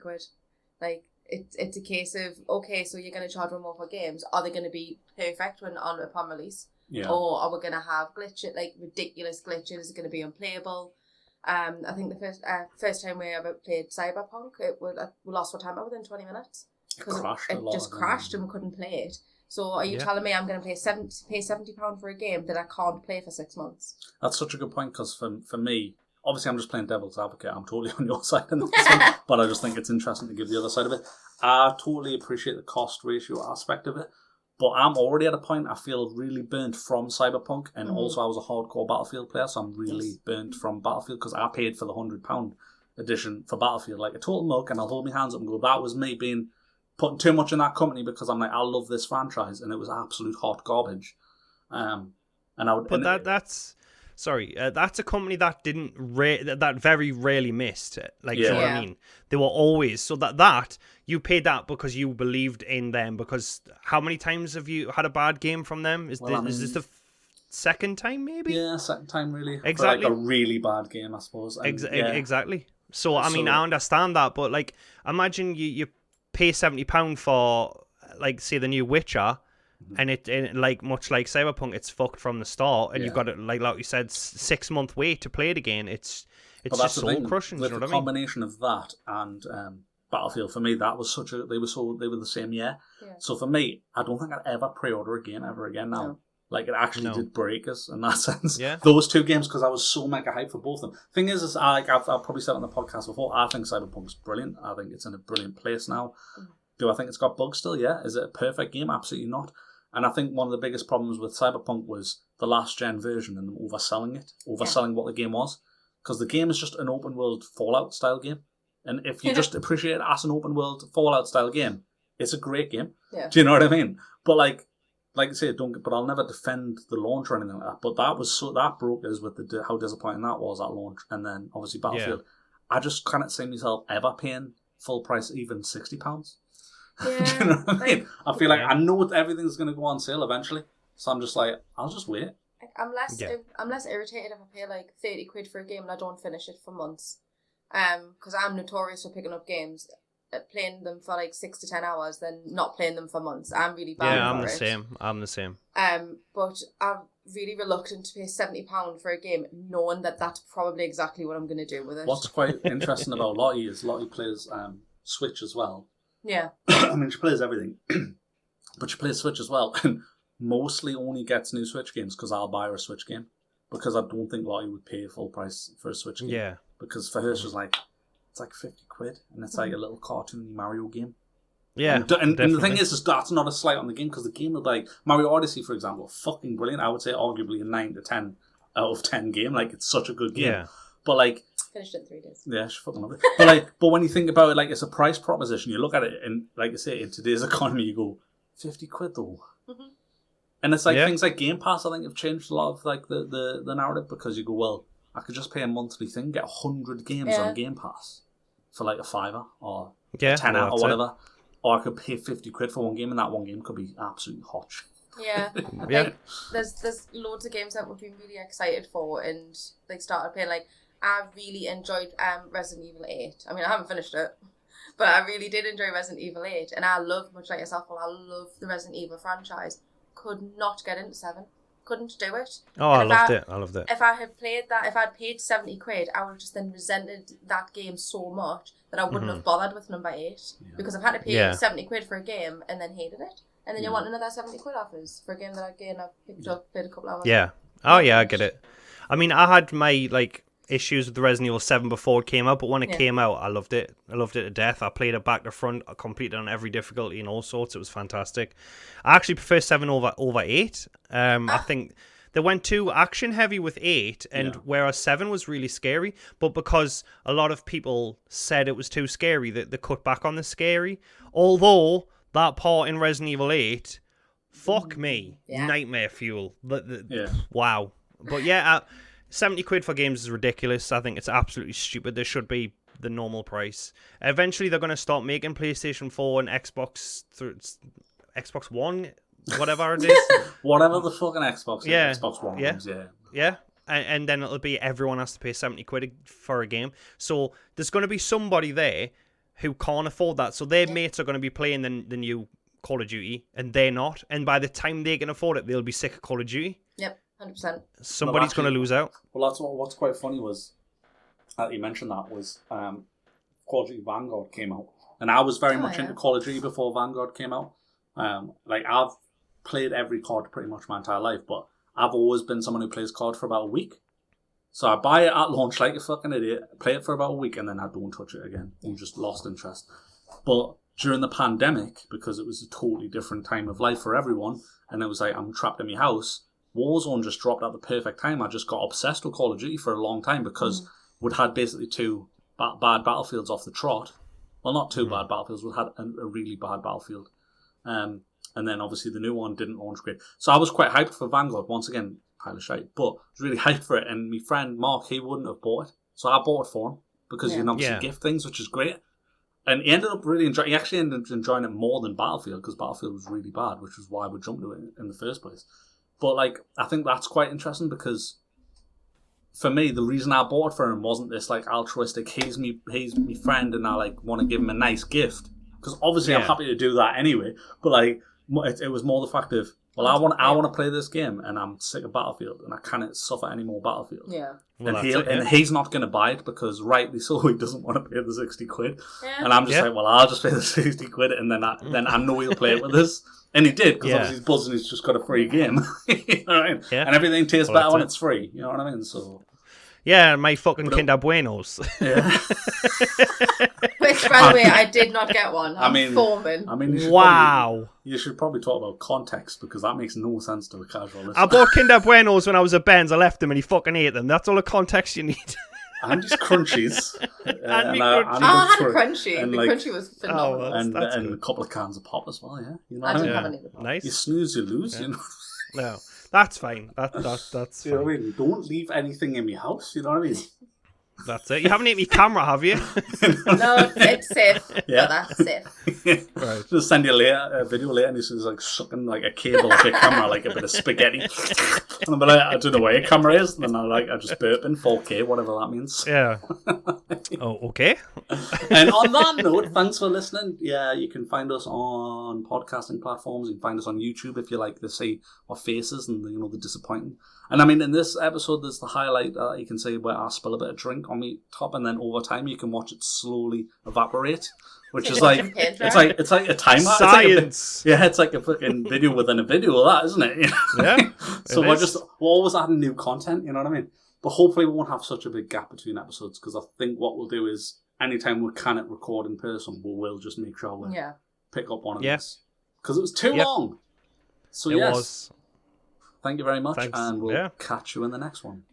Speaker 3: Like, it's a case of, okay, so you're going to charge more for games. Are they going to be perfect upon release?
Speaker 2: Yeah.
Speaker 3: Or are we going to have ridiculous glitches? Is it going to be unplayable? I think the first time we ever played Cyberpunk, we lost our timer within 20 minutes.
Speaker 2: Because
Speaker 3: it just crashed and we couldn't play it. So are you telling me I'm going to pay £70 for a game that I can't play for 6 months?
Speaker 2: That's such a good point, because for me, obviously I'm just playing devil's advocate. I'm totally on your side in this one, but I just think it's interesting to give the other side of it. I totally appreciate the cost ratio aspect of it, but I'm already at a point I feel really burnt from Cyberpunk, and also I was a hardcore Battlefield player, so I'm really burnt from Battlefield, because I paid for the £100 edition for Battlefield like a total mug, and I'll hold my hands up and go, that was me putting too much in that company, because I'm like, I love this franchise, and it was absolute hot garbage. And I would,
Speaker 1: but that's a company that that very rarely missed. Like, do you know what I mean? They were always so that you paid that because you believed in them. Because how many times have you had a bad game from them? Is this the second time, maybe?
Speaker 2: Yeah, second time really.
Speaker 1: Exactly.
Speaker 2: For like a really bad game, I suppose. And,
Speaker 1: exactly. So I mean, I understand that, but like, imagine you pay £70 for, like, say, the new Witcher. And it like, much like Cyberpunk, it's fucked from the start, and you've got it, like you said, 6 month wait to play it again. It's just soul crushing.
Speaker 2: With
Speaker 1: you know what I mean?
Speaker 2: combination of that and Battlefield, for me, that was they were the same year.
Speaker 3: Yeah.
Speaker 2: So for me, I don't think I'd ever pre-order a game ever again now. No. Like, it actually did break us in that sense.
Speaker 1: Yeah.
Speaker 2: Those two games, because I was so mega hyped for both of them. Thing is I've probably said it on the podcast before, I think Cyberpunk's brilliant. I think it's in a brilliant place now. Do I think it's got bugs still? Yeah. Is it a perfect game? Absolutely not. And I think one of the biggest problems with Cyberpunk was the last gen version and them overselling what the game was. Because the game is just an open world Fallout style game. And if you just appreciate it as an open world Fallout style game, it's a great game.
Speaker 3: Yeah.
Speaker 2: Do you know what I mean? But like I say, but I'll never defend the launch or anything like that. But that broke us with how disappointing that was at launch. And then obviously Battlefield. Yeah. I just cannot see myself ever paying full price, even £60.
Speaker 3: Yeah.
Speaker 2: Do you know what I mean? I feel like I know everything's going to go on sale eventually. So I'm just like, I'll just wait.
Speaker 3: I'm less irritated if I pay like 30 quid for a game and I don't finish it for months. Because I'm notorious for picking up games, playing them for like 6 to 10 hours, then not playing them for months. I'm really bad.
Speaker 1: Yeah, I'm the same.
Speaker 3: But I'm really reluctant to pay £70 for a game, knowing that that's probably exactly what I'm going to do with it.
Speaker 2: What's quite interesting about Lotty is Lotty plays Switch as well.
Speaker 3: Yeah.
Speaker 2: I mean, she plays everything, but she plays Switch as well, and mostly only gets new Switch games because I'll buy her a Switch game, because I don't think Lottie would pay full price for a Switch game.
Speaker 1: Yeah.
Speaker 2: Because for her, she's like, it's like 50 quid, and it's like a little cartoony Mario game.
Speaker 1: Yeah.
Speaker 2: And the thing is that's not a slight on the game, because the game will, like, Mario Odyssey, for example, fucking brilliant. I would say arguably a 9 to 10 out of 10 game. Like, it's such a good game. Yeah. But, like...
Speaker 3: Finished it in 3 days.
Speaker 2: Yeah, she fucking love it. But when you think about it, like, it's a price proposition. You look at it, and like I say, in today's economy, you go, 50 quid though. Mm-hmm. And it's like things like Game Pass, I think, have changed a lot of like the narrative, because you go, well, I could just pay a monthly thing, get 100 games on Game Pass for like a £5 or a tenner or whatever. Or I could pay 50 quid for one game, and that one game could be absolutely hot.
Speaker 3: Yeah. Like, there's loads of games that we've been really excited for, and like started playing. Like, I really enjoyed Resident Evil 8. I mean, I haven't finished it, but I really did enjoy Resident Evil 8, and I love, much like yourself, I love the Resident Evil franchise. Could not get into 7. Couldn't do it.
Speaker 1: Oh, I loved it.
Speaker 3: If I had played that, if I'd paid 70 quid, I would have just then resented that game so much that I wouldn't have bothered with number 8. Yeah. Because I've had to pay 70 quid for a game and then hated it. And then you want another 70 quid offers for a game that I've picked up, played a couple hours.
Speaker 1: Yeah. Oh, yeah, I get it. I mean, I had my, like, issues with the Resident Evil 7 before it came out, but when it came out, I loved it. I loved it to death. I played it back to front. I completed on every difficulty and all sorts. It was fantastic. I actually prefer 7 over 8. I think they went too action heavy with 8, and whereas 7 was really scary, but because a lot of people said it was too scary, they cut back on the scary. Although that part in Resident Evil 8, fuck me, nightmare fuel. Wow. But yeah, 70 quid for games is ridiculous. I think it's absolutely stupid. There should be the normal price. Eventually, they're going to start making PlayStation 4 and Xbox One, whatever it is.
Speaker 2: Whatever the fucking Xbox is. Xbox One games,
Speaker 1: Yeah. And then it'll be everyone has to pay 70 quid for a game. So there's going to be somebody there who can't afford that. So their mates are going to be playing the new Call of Duty, and they're not. And by the time they can afford it, they'll be sick of Call of Duty.
Speaker 3: Yep. 100%.
Speaker 1: Somebody's going to lose out.
Speaker 2: Well, that's what's quite funny was that you mentioned that was Call of Duty Vanguard came out, and I was very much into Call of Duty before Vanguard came out. Like, I've played every COD pretty much my entire life, but I've always been someone who plays COD for about a week. So I buy it at launch like a fucking idiot, play it for about a week, and then I don't touch it again. I'm just lost interest. But during the pandemic, because it was a totally different time of life for everyone, and it was like, I'm trapped in my house, Warzone just dropped at the perfect time. I just got obsessed with Call of Duty for a long time, because we'd had basically 2 bad Battlefields off the trot. Well, not 2 bad Battlefields, we had a really bad Battlefield. And then obviously the new one didn't launch great. So I was quite hyped for Vanguard. Once again, pile of shite, but I was really hyped for it. And my friend Mark, he wouldn't have bought it. So I bought it for him, because you can obviously gift things, which is great. And he ended up really enjoying it more than Battlefield, because Battlefield was really bad, which was why we jumped to it in the first place. But, like, I think that's quite interesting, because for me, the reason I bought it for him wasn't this, like, altruistic, he's me friend and I, like, want to give him a nice gift. Because obviously I'm happy to do that anyway. But, like, it was more the fact of, well, I want to play this game, and I'm sick of Battlefield, and I can't suffer any more Battlefield.
Speaker 3: Yeah.
Speaker 1: Well,
Speaker 2: and he's not going to buy it because, rightly so, he doesn't want to pay the 60 quid.
Speaker 3: Yeah.
Speaker 2: And I'm just like, well, I'll just pay the 60 quid, and then I know he'll play it with us. And he did, because obviously he's buzzing, he's just got a free game. You know what I mean?
Speaker 1: Yeah.
Speaker 2: And everything tastes better when it's free. You know what I mean? So.
Speaker 1: Yeah, my fucking Kinder Buenos.
Speaker 2: Yeah.
Speaker 3: Which, by the way, I did not get one. I'm foreman.
Speaker 2: You should probably talk about context, because that makes no sense to a casual listener.
Speaker 1: I bought Kinder Buenos when I was at Ben's. I left them and he fucking ate them. That's all the context you need.
Speaker 2: And his crunchies.
Speaker 3: I had a crunchie. And the crunchie was phenomenal.
Speaker 2: And a couple of cans of pop as well, yeah. You know
Speaker 3: I didn't have any of the pop.
Speaker 1: Nice.
Speaker 2: You snooze, you lose,
Speaker 1: yeah.
Speaker 2: you know.
Speaker 1: No, that's fine. That's
Speaker 2: you know what I mean? Don't leave anything in your house, you know what I mean?
Speaker 1: That's it. You haven't hit me camera, have you?
Speaker 3: No, it's safe. Yeah, that's safe.
Speaker 2: Right. Just send you a video later, and he's like sucking like a cable off your camera, like a bit of spaghetti. And I'm like, I don't know where your camera is. And then I just burp in 4K, whatever that means.
Speaker 1: Yeah. Oh, okay.
Speaker 2: And on that note, thanks for listening. Yeah, you can find us on podcasting platforms. You can find us on YouTube if you like to see our faces and the disappointing. And I mean, in this episode, there's the highlight you can see where I spill a bit of drink on me top, and then over time you can watch it slowly evaporate, which is like it's like a timer.
Speaker 1: Science.
Speaker 2: It's like a fucking video within a video, that isn't it?
Speaker 1: Yeah.
Speaker 2: So we're always adding new content. You know what I mean? But hopefully we won't have such a big gap between episodes, because I think what we'll do is anytime we can record in person, we'll just make sure we pick up one of these, because it was too long. So it was. Thank you very much, and we'll catch you in the next one.